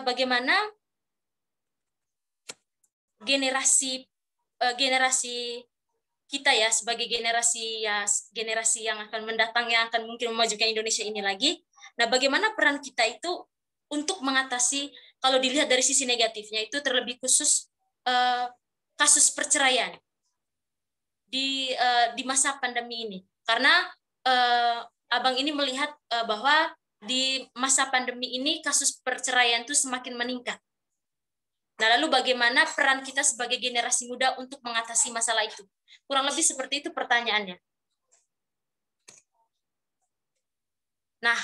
bagaimana generasi kita ya sebagai generasi yang akan mendatang, yang akan mungkin memajukan Indonesia ini lagi. Nah, bagaimana peran kita itu untuk mengatasi, kalau dilihat dari sisi negatifnya itu terlebih khusus kasus perceraian di masa pandemi ini, karena Abang ini melihat bahwa di masa pandemi ini kasus perceraian itu semakin meningkat. Nah, lalu bagaimana peran kita sebagai generasi muda untuk mengatasi masalah itu? Kurang lebih seperti itu pertanyaannya. Nah,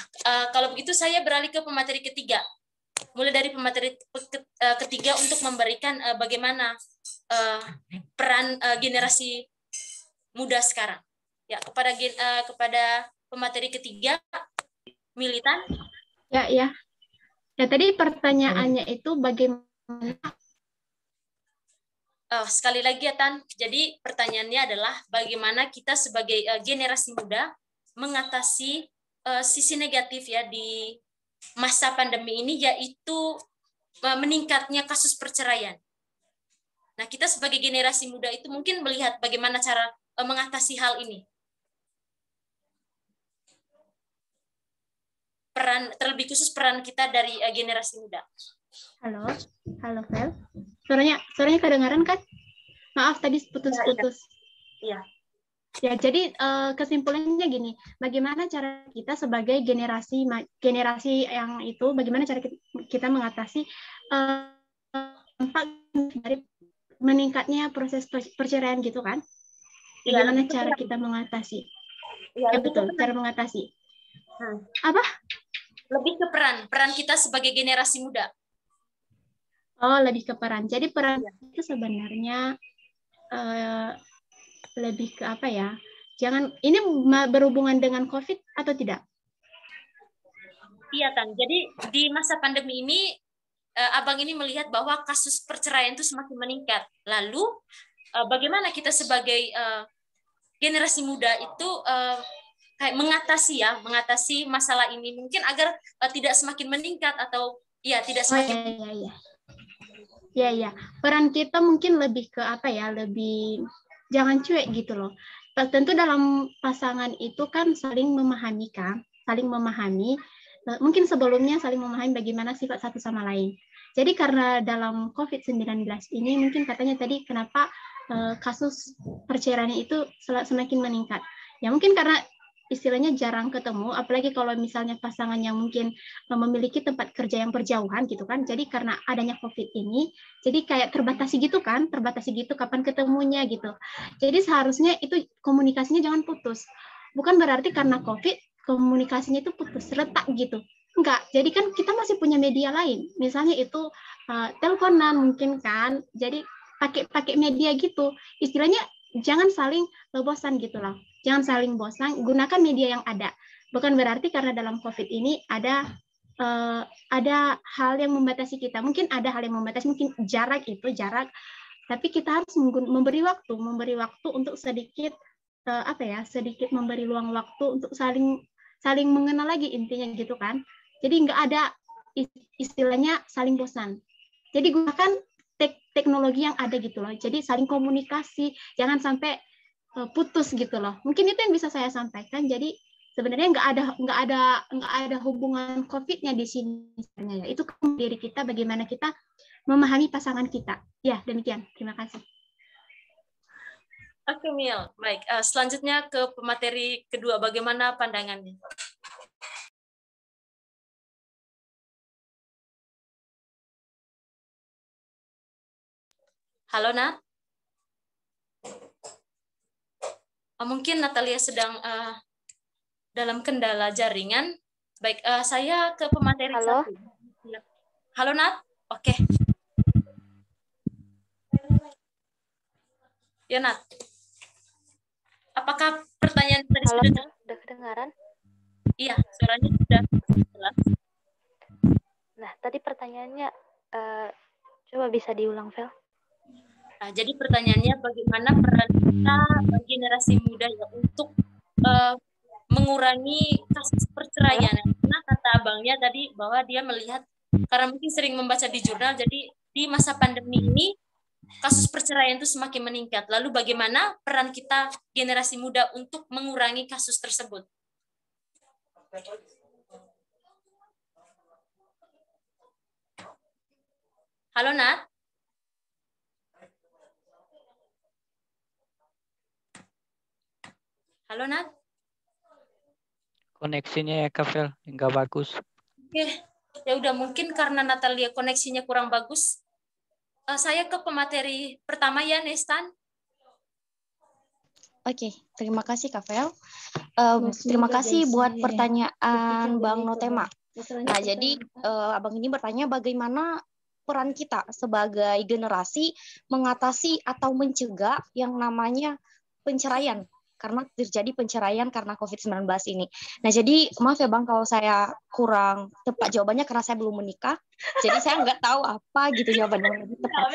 kalau begitu saya beralih ke pemateri ketiga. Mulai dari pemateri ketiga untuk memberikan bagaimana peran generasi muda sekarang. Ya, kepada pemateri ketiga, Militan. Ya, tadi pertanyaannya itu bagaimana? Sekali lagi ya Tan, jadi pertanyaannya adalah bagaimana kita sebagai generasi muda mengatasi sisi negatif ya di masa pandemi ini, yaitu meningkatnya kasus perceraian. Nah, kita sebagai generasi muda itu mungkin melihat bagaimana cara mengatasi hal ini. Terlebih khusus peran kita dari generasi muda. Halo Vel. Suaranya kedengaran kan? Maaf tadi putus-putus. Iya. Ya, jadi kesimpulannya gini, bagaimana cara kita sebagai generasi yang itu, bagaimana cara kita mengatasi dampak dari meningkatnya proses perceraian gitu kan? Bagaimana cara kita mengatasi? Ya betul, cara mengatasi. Apa? Lebih ke peran kita sebagai generasi muda. Oh, lebih ke peran. Jadi peran itu sebenarnya lebih ke apa ya? ini berhubungan dengan COVID atau tidak? Iya, Tan. Jadi di masa pandemi ini, Abang ini melihat bahwa kasus perceraian itu semakin meningkat. Lalu, bagaimana kita sebagai generasi muda itu kayak mengatasi masalah ini mungkin agar tidak semakin meningkat atau ya tidak semakin. Ya. Peran kita mungkin lebih ke apa ya? Lebih jangan cuek gitu loh. Tentu dalam pasangan itu kan saling memahami kan, saling memahami. Mungkin sebelumnya saling memahami bagaimana sifat satu sama lain. Jadi karena dalam COVID-19 ini mungkin katanya tadi kenapa kasus perceraian itu semakin meningkat. Ya mungkin karena istilahnya jarang ketemu, apalagi kalau misalnya pasangan yang mungkin memiliki tempat kerja yang berjauhan gitu kan. Jadi karena adanya COVID ini, jadi kayak terbatasi gitu kapan ketemunya gitu. Jadi seharusnya itu komunikasinya jangan putus. Bukan berarti karena COVID komunikasinya itu putus, retak gitu. Enggak, jadi kan kita masih punya media lain. Misalnya itu teleponan mungkin kan. Jadi pakai media gitu. Istilahnya jangan saling bosan gitu loh. Jangan saling bosan, gunakan media yang ada. Bukan berarti karena dalam COVID ini ada hal yang membatasi kita. Mungkin ada hal yang membatasi, mungkin jarak. Tapi kita harus memberi waktu untuk sedikit sedikit memberi luang waktu untuk saling mengenal lagi intinya gitu kan. Jadi nggak ada istilahnya saling bosan. Jadi gunakan teknologi yang ada gitu loh. Jadi saling komunikasi, jangan sampai putus gitu loh. Mungkin itu yang bisa saya sampaikan. Jadi sebenarnya nggak ada hubungan COVID-nya di sini sebenarnya. Itu diri kita, bagaimana kita memahami pasangan kita. Ya demikian. Terima kasih. Oke, Mil. Baik. Selanjutnya ke pemateri kedua. Bagaimana pandangannya? Halo, Nat. Mungkin Natalia sedang dalam kendala jaringan. Baik, saya ke pemateri satu. Halo, Nat. Oke. Ya, Nat. Apakah pertanyaan tadi sudah kedengaran? Iya, suaranya sudah jelas. Nah, tadi pertanyaannya coba bisa diulang, Vel? Nah, jadi pertanyaannya bagaimana peran kita generasi muda ya untuk mengurangi kasus perceraian. Karena kata abangnya tadi bahwa dia melihat karena mungkin sering membaca di jurnal, jadi di masa pandemi ini kasus perceraian itu semakin meningkat. Lalu bagaimana peran kita generasi muda untuk mengurangi kasus tersebut? Halo, Nat. Halo, Nat. Koneksinya ya, Kafel, nggak bagus. Oke, ya udah mungkin karena Natalia koneksinya kurang bagus. Saya ke pemateri pertama ya, Nestan. Oke, terima kasih Kafel. Terima kasih buat pertanyaan Bang Notema. Nah, jadi Abang ini bertanya bagaimana peran kita sebagai generasi mengatasi atau mencegah yang namanya penceraian, karena terjadi penceraian karena COVID-19 ini. Nah, jadi maaf ya Bang kalau saya kurang tepat jawabannya karena saya belum menikah. Jadi saya nggak tahu apa gitu jawaban yang lebih tepat.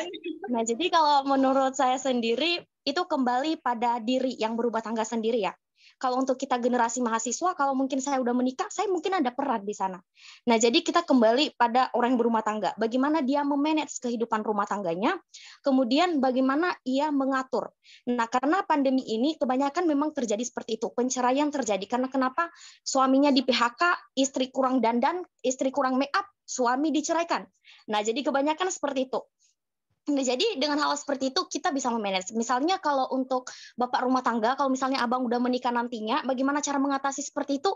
Nah, jadi kalau menurut saya sendiri, itu kembali pada diri yang berumah tangga sendiri ya. Kalau untuk kita generasi mahasiswa, kalau mungkin saya udah menikah, saya mungkin ada peran di sana. Nah, jadi kita kembali pada orang yang berumah tangga. Bagaimana dia memanage kehidupan rumah tangganya, kemudian bagaimana ia mengatur. Nah, karena pandemi ini kebanyakan memang terjadi seperti itu. Penceraian terjadi. Karena kenapa? Suaminya di PHK, istri kurang dandan, istri kurang make up, suami diceraikan. Nah, jadi kebanyakan seperti itu. Nah, jadi dengan hal seperti itu kita bisa memanage. Misalnya kalau untuk bapak rumah tangga, kalau misalnya abang udah menikah nantinya, bagaimana cara mengatasi seperti itu?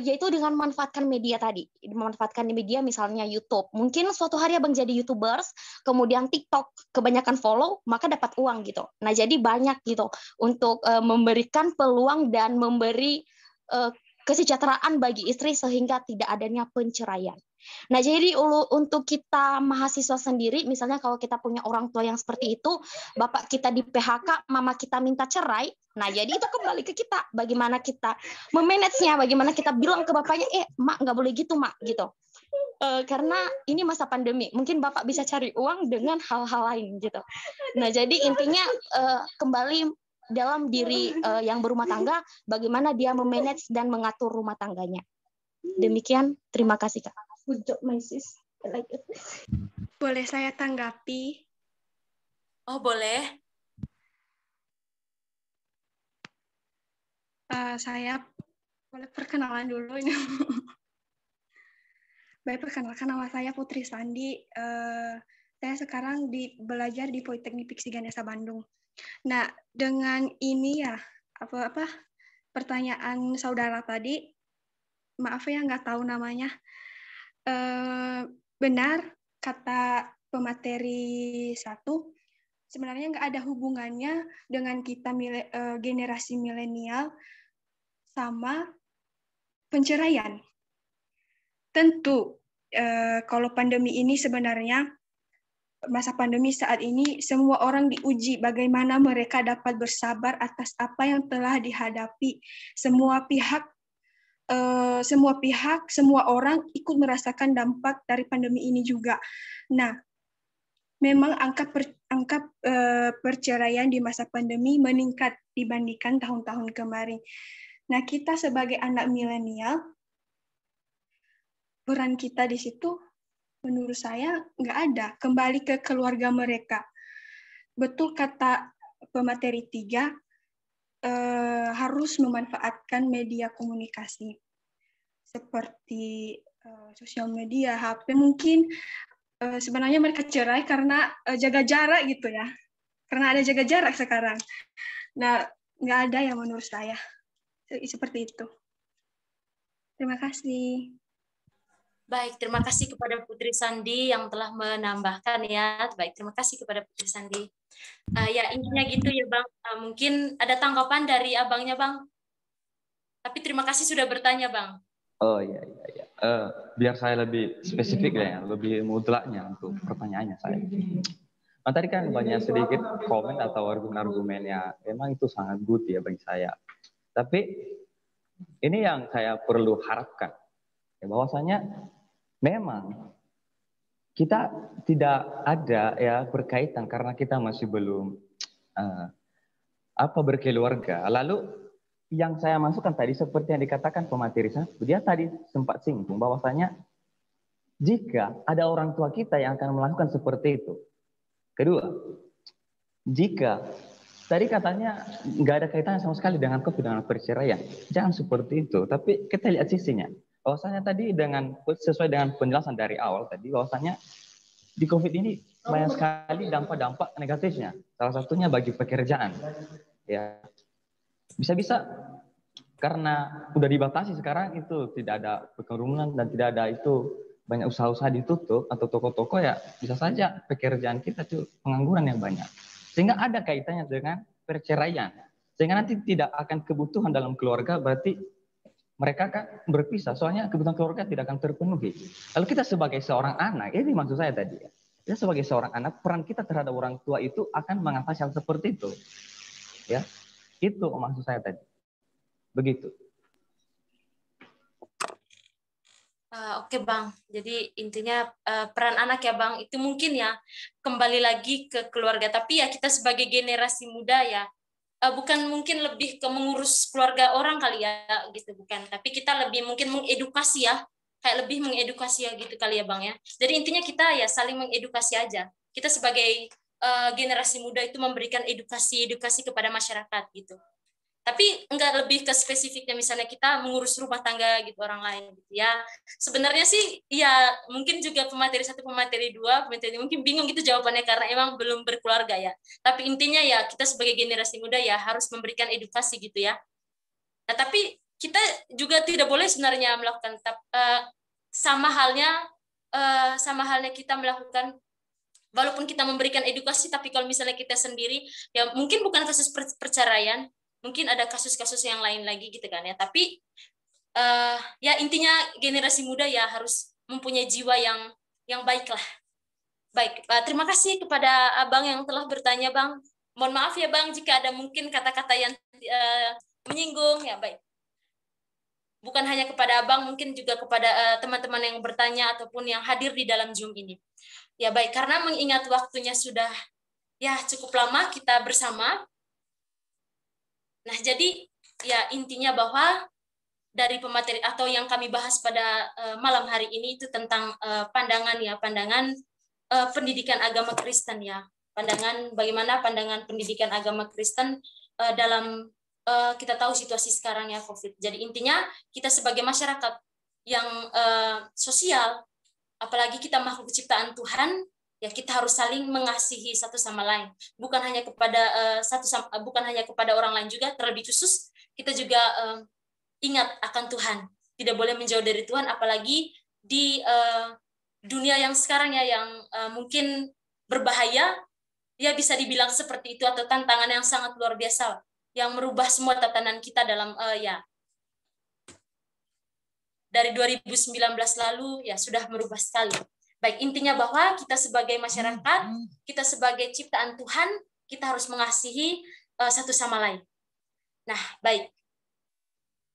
Yaitu dengan memanfaatkan media tadi. Memanfaatkan media misalnya YouTube. Mungkin suatu hari abang jadi YouTubers, kemudian TikTok, kebanyakan follow, maka dapat uang gitu. Nah, jadi banyak gitu untuk memberikan peluang dan memberi kesejahteraan bagi istri sehingga tidak adanya penceraian. Nah, jadi untuk kita mahasiswa sendiri, misalnya kalau kita punya orang tua yang seperti itu, bapak kita di PHK, mama kita minta cerai, nah jadi itu kembali ke kita, bagaimana kita memanage-nya, bagaimana kita bilang ke bapaknya, mak nggak boleh gitu mak, gitu. Karena ini masa pandemi, mungkin bapak bisa cari uang dengan hal-hal lain gitu. Nah, jadi intinya kembali dalam diri yang berumah tangga, bagaimana dia memanage dan mengatur rumah tangganya. Demikian, terima kasih Kak. Good job, my sis. I like it. Boleh saya tanggapi? Oh, boleh. Saya boleh perkenalan dulu ini. Baik, perkenalkan nama saya Putri Sandi. Saya sekarang belajar di Politeknik Piksi Ganesha Bandung. Nah, dengan ini ya, pertanyaan saudara tadi, maaf ya nggak tahu namanya. Benar kata pemateri 1, sebenarnya nggak ada hubungannya dengan kita generasi milenial sama penceraian. Tentu, kalau pandemi ini sebenarnya masa pandemi saat ini semua orang diuji bagaimana mereka dapat bersabar atas apa yang telah dihadapi. Semua pihak, semua orang ikut merasakan dampak dari pandemi ini juga. Nah, memang angka perceraian di masa pandemi meningkat dibandingkan tahun-tahun kemarin. Nah, kita sebagai anak milenial, peran kita di situ menurut saya nggak ada, kembali ke keluarga mereka. Betul kata pemateri 3, harus memanfaatkan media komunikasi seperti sosial media, HP. Mungkin sebenarnya mereka cerai karena jaga jarak gitu ya, karena ada jaga jarak sekarang. Nah, nggak ada ya menurut saya seperti itu. Terima kasih. Baik, terima kasih kepada Putri Sandi yang telah menambahkan ya. Baik, terima kasih kepada Putri Sandi. Ya, intinya gitu ya Bang. Mungkin ada tanggapan dari abangnya Bang. Tapi terima kasih sudah bertanya Bang. Oh iya. Biar saya lebih spesifik ya, lebih mutlaknya untuk pertanyaannya saya. Nah, tadi kan banyak sedikit komen atau argumen-argumen ya, memang itu sangat good ya bagi saya. Tapi ini yang saya perlu harapkan, ya, bahwasanya memang kita tidak ada ya berkaitan karena kita masih belum berkeluarga. Lalu yang saya masukkan tadi seperti yang dikatakan pemateri saya, dia tadi sempat singgung bahwasanya jika ada orang tua kita yang akan melakukan seperti itu. Kedua, jika tadi katanya nggak ada kaitannya sama sekali dengan COVID, dengan perceraian, jangan seperti itu. Tapi kita lihat sisinya. Bahwasanya tadi sesuai dengan penjelasan dari awal tadi, bahwasanya di COVID ini banyak sekali dampak-dampak negatifnya. Salah satunya bagi pekerjaan. Ya, bisa-bisa karena udah dibatasi sekarang itu tidak ada kerumunan dan tidak ada itu banyak usaha-usaha ditutup atau toko-toko, ya bisa saja pekerjaan kita tuh pengangguran yang banyak. Sehingga ada kaitannya dengan perceraian. Sehingga nanti tidak akan kebutuhan dalam keluarga, berarti mereka kan berpisah, soalnya kebutuhan keluarga tidak akan terpenuhi. Lalu kita sebagai seorang anak, ini maksud saya tadi ya, kita sebagai seorang anak, peran kita terhadap orang tua itu akan mengatasi hal seperti itu. Ya, itu maksud saya tadi. Begitu. Oke Bang, jadi intinya peran anak ya Bang, itu mungkin ya kembali lagi ke keluarga. Tapi ya kita sebagai generasi muda ya, bukan mungkin lebih ke mengurus keluarga orang kali ya gitu, bukan, tapi kita lebih mungkin mengedukasi ya, kayak lebih mengedukasi ya gitu kali ya Bang ya. Jadi intinya kita ya saling mengedukasi aja, kita sebagai generasi muda itu memberikan edukasi kepada masyarakat gitu. Tapi enggak lebih ke spesifiknya, misalnya kita mengurus rumah tangga gitu orang lain gitu ya. Sebenarnya sih ya mungkin juga pemateri 1, pemateri 2, pemateri mungkin bingung gitu jawabannya karena emang belum berkeluarga ya. Tapi intinya ya kita sebagai generasi muda ya harus memberikan edukasi gitu ya. Nah, tapi kita juga tidak boleh sebenarnya melakukan sama halnya kita melakukan, walaupun kita memberikan edukasi, tapi kalau misalnya kita sendiri ya mungkin bukan kasus perceraian, mungkin ada kasus-kasus yang lain lagi gitu kan ya. Tapi ya intinya generasi muda ya harus mempunyai jiwa yang baik lah. Baik, terima kasih kepada Abang yang telah bertanya, Bang. Mohon maaf ya, Bang, jika ada mungkin kata-kata yang menyinggung. Ya, baik. Bukan hanya kepada Abang, mungkin juga kepada teman-teman yang bertanya ataupun yang hadir di dalam Zoom ini. Ya, baik. Karena mengingat waktunya sudah ya cukup lama kita bersama. Nah, jadi ya intinya bahwa dari pemateri atau yang kami bahas pada malam hari ini itu tentang pandangan pendidikan agama Kristen ya. Bagaimana pandangan pendidikan agama Kristen dalam kita tahu situasi sekarang ya COVID. Jadi intinya kita sebagai masyarakat yang sosial, apalagi kita makhluk ciptaan Tuhan, ya kita harus saling mengasihi satu sama lain. Bukan hanya kepada orang lain juga, terlebih khusus kita juga ingat akan Tuhan. Tidak boleh menjauh dari Tuhan, apalagi di dunia yang sekarang ya yang mungkin berbahaya, ya bisa dibilang seperti itu, atau tantangan yang sangat luar biasa yang merubah semua tatanan kita dalam dari 2019 lalu ya sudah merubah sekali. Baik, intinya bahwa kita sebagai masyarakat, kita sebagai ciptaan Tuhan, kita harus mengasihi satu sama lain. Nah, baik.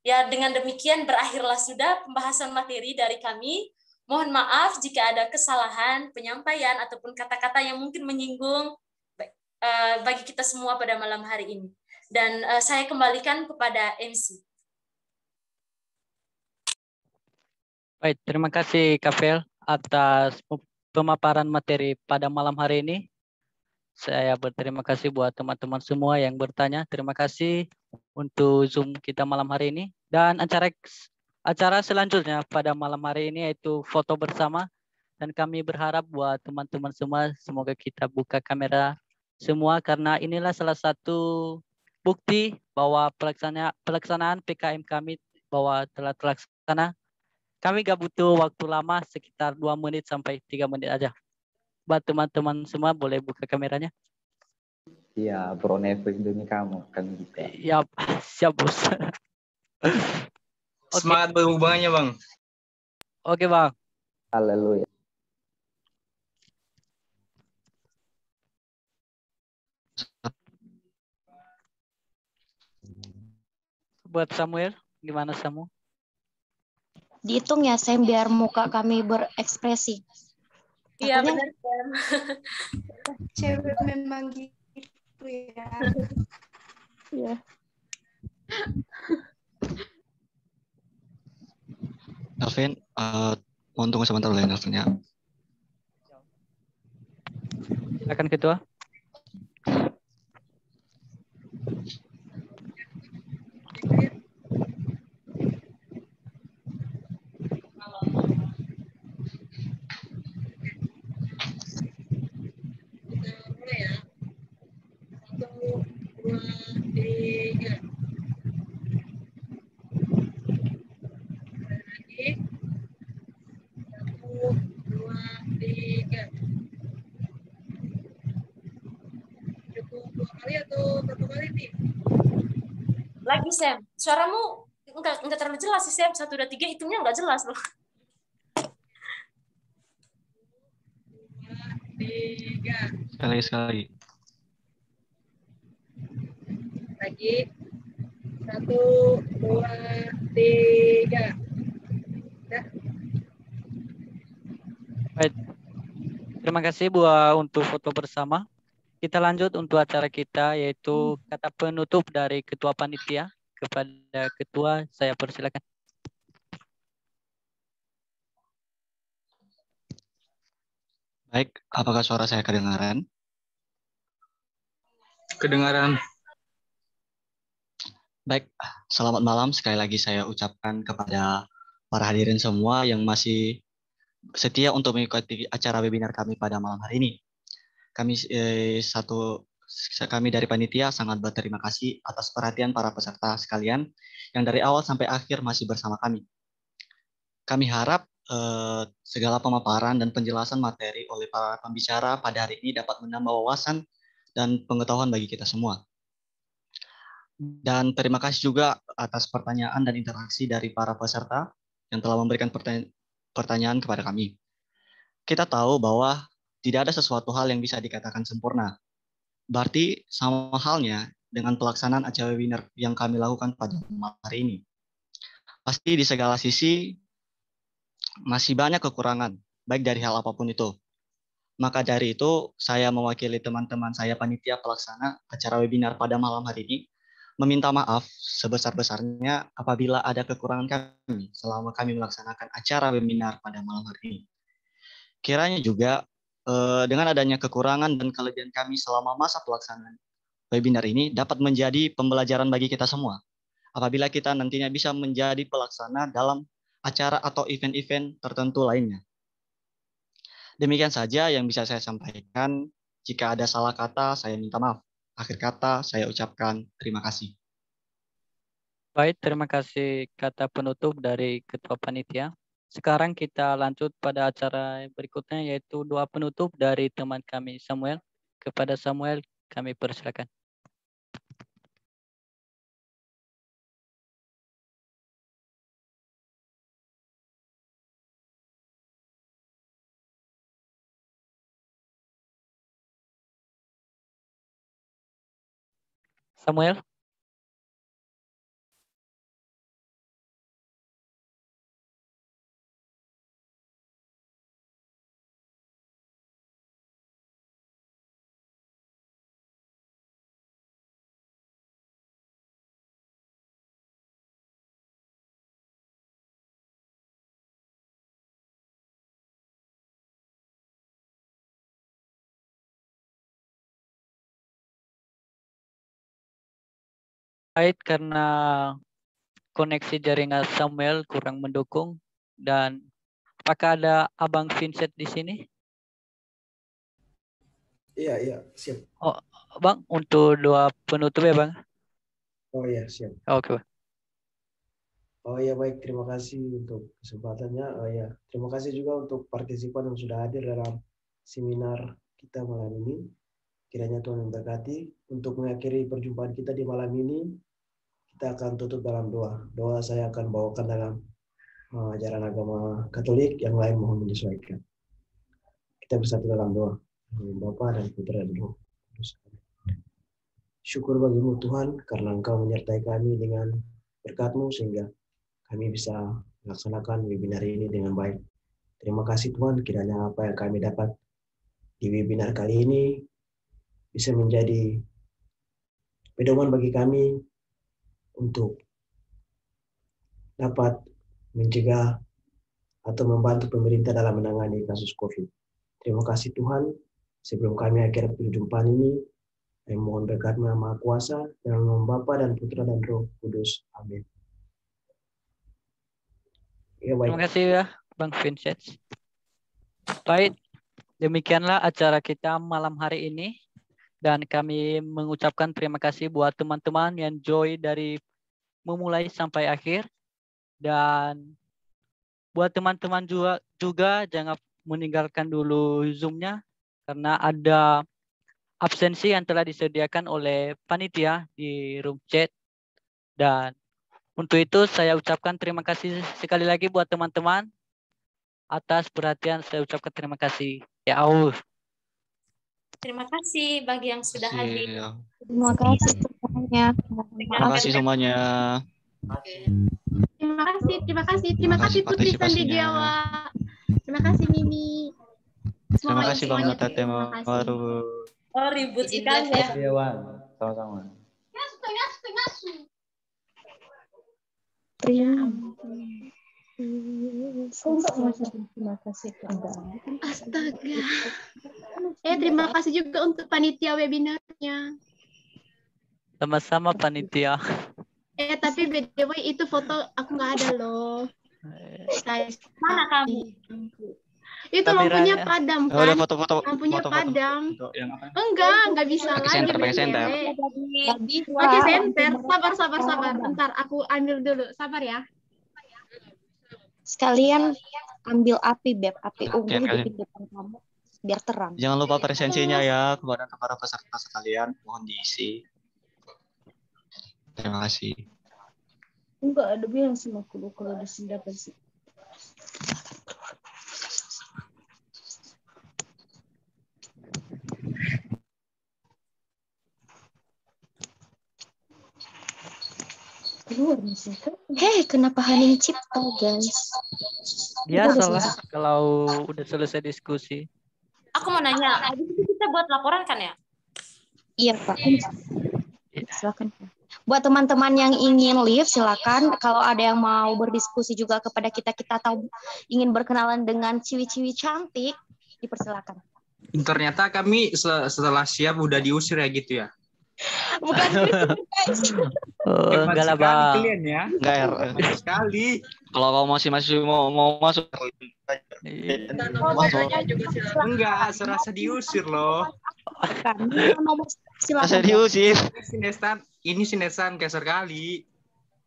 Ya, dengan demikian berakhirlah sudah pembahasan materi dari kami. Mohon maaf jika ada kesalahan penyampaian ataupun kata-kata yang mungkin menyinggung bagi kita semua pada malam hari ini. Dan saya kembalikan kepada MC. Baik, terima kasih Kak Fel atas pemaparan materi pada malam hari ini. Saya berterima kasih buat teman-teman semua yang bertanya. Terima kasih untuk Zoom kita malam hari ini. Dan acara selanjutnya pada malam hari ini yaitu foto bersama. Dan kami berharap buat teman-teman semua, semoga kita buka kamera semua karena inilah salah satu bukti bahwa pelaksanaan PKM kami bahwa telah terlaksana. Kami gak butuh waktu lama, sekitar 2 menit sampai 3 menit aja. Buat teman-teman semua boleh buka kameranya. Iya, Bro Nevo demi kamu kan gitu. Iya, siap bos. Semangat berhubungannya Bang. Oke Bang. Haleluya. Buat Samuel, gimana Samu? Dihitung ya Sam biar muka kami berekspresi. Iya benar Sam. Cewek memang gitu ya. Iya. Alvin, mohon tunggu sebentar oleh Nelfonnya. Silakan Ketua. Lagi Sam, suaramu enggak terlalu jelas sih Sam. 1, 2, 3 hitungnya enggak jelas loh. 2, 3. Sekali. Lagi. 1, 2, 3. Dah. Baik. Terima kasih buat untuk foto bersama. Kita lanjut untuk acara kita yaitu kata penutup dari Ketua Panitia. Kepada Ketua, saya persilakan. Baik, apakah suara saya kedengaran? Kedengaran. Baik, selamat malam. Sekali lagi saya ucapkan kepada para hadirin semua yang masih setia untuk mengikuti acara webinar kami pada malam hari ini. Kami dari panitia sangat berterima kasih atas perhatian para peserta sekalian yang dari awal sampai akhir masih bersama kami. Kami harap segala pemaparan dan penjelasan materi oleh para pembicara pada hari ini dapat menambah wawasan dan pengetahuan bagi kita semua. Dan terima kasih juga atas pertanyaan dan interaksi dari para peserta yang telah memberikan pertanyaan kepada kami. Kita tahu bahwa tidak ada sesuatu hal yang bisa dikatakan sempurna. Berarti sama halnya dengan pelaksanaan acara webinar yang kami lakukan pada malam hari ini. Pasti di segala sisi masih banyak kekurangan, baik dari hal apapun itu. Maka dari itu, saya mewakili teman-teman saya panitia pelaksana acara webinar pada malam hari ini, meminta maaf sebesar-besarnya apabila ada kekurangan kami selama kami melaksanakan acara webinar pada malam hari ini. Kiranya juga dengan adanya kekurangan dan kelebihan kami selama masa pelaksanaan webinar ini dapat menjadi pembelajaran bagi kita semua. Apabila kita nantinya bisa menjadi pelaksana dalam acara atau event-event tertentu lainnya. Demikian saja yang bisa saya sampaikan. Jika ada salah kata, saya minta maaf. Akhir kata, saya ucapkan terima kasih. Baik, terima kasih kata penutup dari Ketua Panitia. Sekarang kita lanjut pada acara berikutnya, yaitu doa penutup dari teman kami Samuel. Kepada Samuel, kami persilakan. Samuel. Baik, karena koneksi jaringan Samuel kurang mendukung, dan apakah ada Abang Vincent di sini? Iya, siap. Oh, Bang, untuk doa penutup ya, Bang? Oh iya, siap. Oke, Bang. Oh iya, baik. Terima kasih untuk kesempatannya. Oh iya, terima kasih juga untuk partisipan yang sudah hadir dalam seminar kita malam ini. Kiranya Tuhan memberkati. Untuk mengakhiri perjumpaan kita di malam ini, kita akan tutup dalam doa. Doa saya akan bawakan dalam ajaran agama Katolik, yang lain mohon menyesuaikan. Kita bersatu dalam doa. Bapa dan Putra dan Roh Kudus. Syukur bagimu Tuhan, karena Engkau menyertai kami dengan berkat-Mu sehingga kami bisa melaksanakan webinar ini dengan baik. Terima kasih Tuhan, kiranya apa yang kami dapat di webinar kali ini bisa menjadi pedoman bagi kami untuk dapat mencegah atau membantu pemerintah dalam menangani kasus COVID. Terima kasih Tuhan. Sebelum kami akhir perjumpaan ini, saya mohon berkat-Mu yang Maha Kuasa, dalam nama Bapa dan Putra dan Roh Kudus. Amin. Ya, baik. Terima kasih ya, Bang Vincent. Baik, demikianlah acara kita malam hari ini. Dan kami mengucapkan terima kasih buat teman-teman yang join dari memulai sampai akhir. Dan buat teman-teman juga jangan meninggalkan dulu Zoom-nya, karena ada absensi yang telah disediakan oleh panitia di room chat. Dan untuk itu saya ucapkan terima kasih sekali lagi buat teman-teman. Atas perhatian saya ucapkan terima kasih. Ya Allah. Terima kasih bagi yang sudah hadir. Terima kasih semuanya. Terima kasih semuanya. Terima kasih Putri Sandigiawa. Terima kasih Mimi. Terima kasih Bang Tate baru. Oh, ribut sekali ya. Sama-sama. Terima kasih. Astaga. Terima kasih juga untuk panitia webinarnya. Sama-sama panitia. Tapi by the way itu foto aku nggak ada loh. Mana kamu? Itu lampunya padam kan? Udah foto-foto. Lampunya padam. Yang apa? Enggak bisa lagi. Pakai senter. Pakai senter. Sabar. Bentar, aku ambil dulu. Sabar ya. Sekalian ambil api, Beb. Api unggun di depan kamu. Biar terang. Jangan lupa presensinya ya kepada para peserta sekalian. Mohon diisi. Terima kasih. Enggak ada bilang sama aku kalau ada sendapan sih. Hei, kenapa Haning Cipta, guys? Biasalah kalau udah selesai diskusi. Aku mau nanya, habis itu kita buat laporan kan ya? Iya, Pak. Silakan. Buat teman-teman yang ingin live, silakan. Kalau ada yang mau berdiskusi juga kepada kita atau ingin berkenalan dengan ciwi-ciwi cantik, dipersilakan. Ternyata kami setelah siap udah diusir ya gitu ya? Bukan enggak lah, Bang. Kalian ya? Enggak sekali. Kalau kau masih mau masuk, enggak, serasa diusir loh. Serasa diusir. Ini sinesan kasar kali.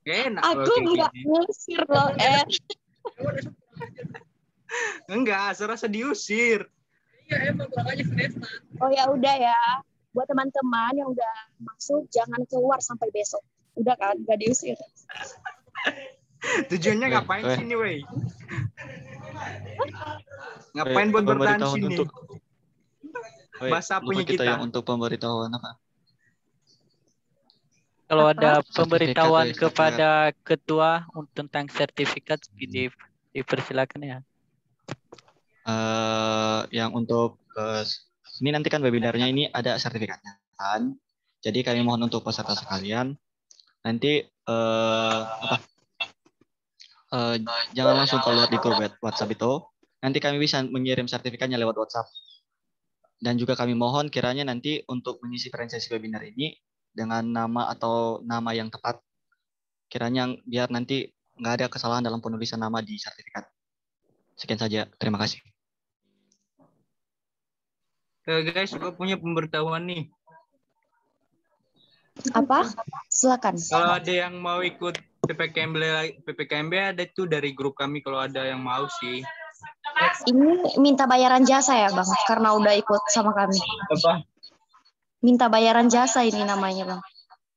Enak. Aku enggak ngusir loh, Enggak, serasa diusir. Iya, emang aja sinesan. Oh ya udah ya. Buat teman-teman yang udah masuk, jangan keluar sampai besok. Udah kan, udah diusir. Tujuannya ngapain sini, wey? Ngapain buat bertahan sini? Bahasa punya kita. Yang untuk pemberitahuan apa? Kalau ada pemberitahuan kepada ketua tentang sertifikat, dipersilakan ya. Yang untuk ini nanti kan webinarnya ini ada sertifikatnya kan. Jadi kami mohon untuk peserta sekalian nanti jangan langsung keluar di grup WhatsApp itu. Nanti kami bisa mengirim sertifikatnya lewat WhatsApp. Dan juga kami mohon kiranya nanti untuk mengisi presensi webinar ini dengan nama atau nama yang tepat. Kiranya biar nanti nggak ada kesalahan dalam penulisan nama di sertifikat. Sekian saja. Terima kasih. Guys, gue punya pemberitahuan nih. Apa? Silakan. Kalau ada yang mau ikut PPKMB ada itu dari grup kami kalau ada yang mau sih. Ini minta bayaran jasa ya, Bang? Karena udah ikut sama kami. Apa? Minta bayaran jasa ini namanya, Bang.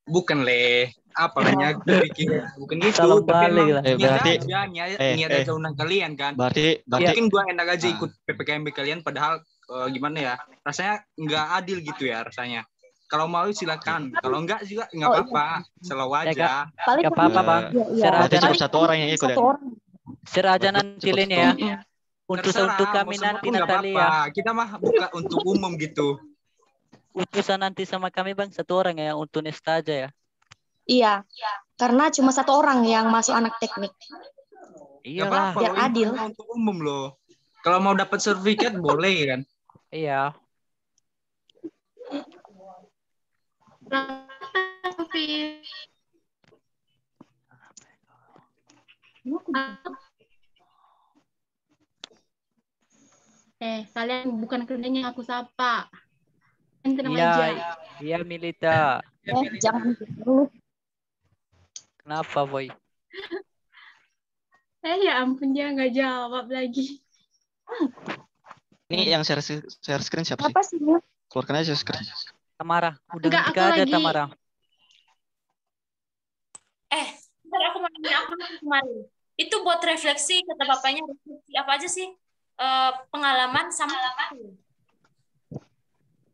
Bukan leh. Apa banyak pikir bukan gitu. Salam balik lah. Berarti niat aja undang kalian kan. Berarti mungkin gua enak aja ikut PPKMB kalian padahal gimana ya? Rasanya nggak adil gitu ya rasanya. Kalau mau silakan, kalau enggak juga enggak apa-apa. Selalu aja. Enggak apa-apa, Bang. Berarti cukup satu orang yang ikut ya. Share aja nanti linknya ya. Untuk kami nanti Natalia. Kita mah buka untuk umum gitu. Utusan nanti sama kami, Bang, satu orang ya untuk Nesta aja ya. Iya, karena cuma satu orang yang masuk anak teknik. Iyalah. Biar adil. Untuk umum loh. Kalau mau dapat sertifikat boleh kan? Iya. Kalian bukan kerjanya aku sapa. Iya, Milita. Jangan dulu. Kenapa, Boy? Ya ampun, dia nggak jawab lagi. Ini yang share screen siapa sih? Apa sih? Keluarkan aja screen. Tamara. Udah Enggak, nikah aja, Tamara. Aku mau nanya aku kemarin. Itu buat refleksi, kata bapaknya refleksi apa aja sih? Pengalaman sama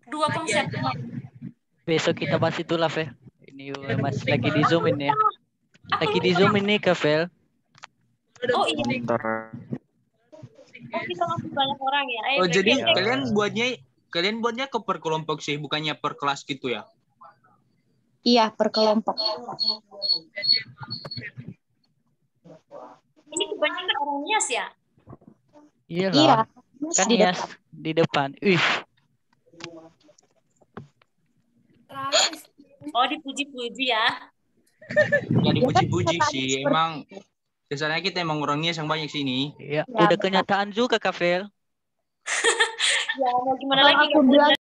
dua konsep. Besok kita bahas itu lah, Fe. Ini masih lagi di Zoom ini ya. Lagi di Zoom ini, Kavel. Oh iya. Kita masih banyak orang ya. Oh jadi kalian buatnya ke per kelompok sih, bukannya per kelas gitu ya? Iya, per kelompok. Ini kebanyakan orang Nias ya? Iya. Kan Nias di depan. Oh, dipuji-puji ya? Ya dipuji-puji sih. Emang biasanya kita emang orang Nias yang banyak sini. Iya. Udah kenyataan juga, Kavel. Ya, mau gimana lagi?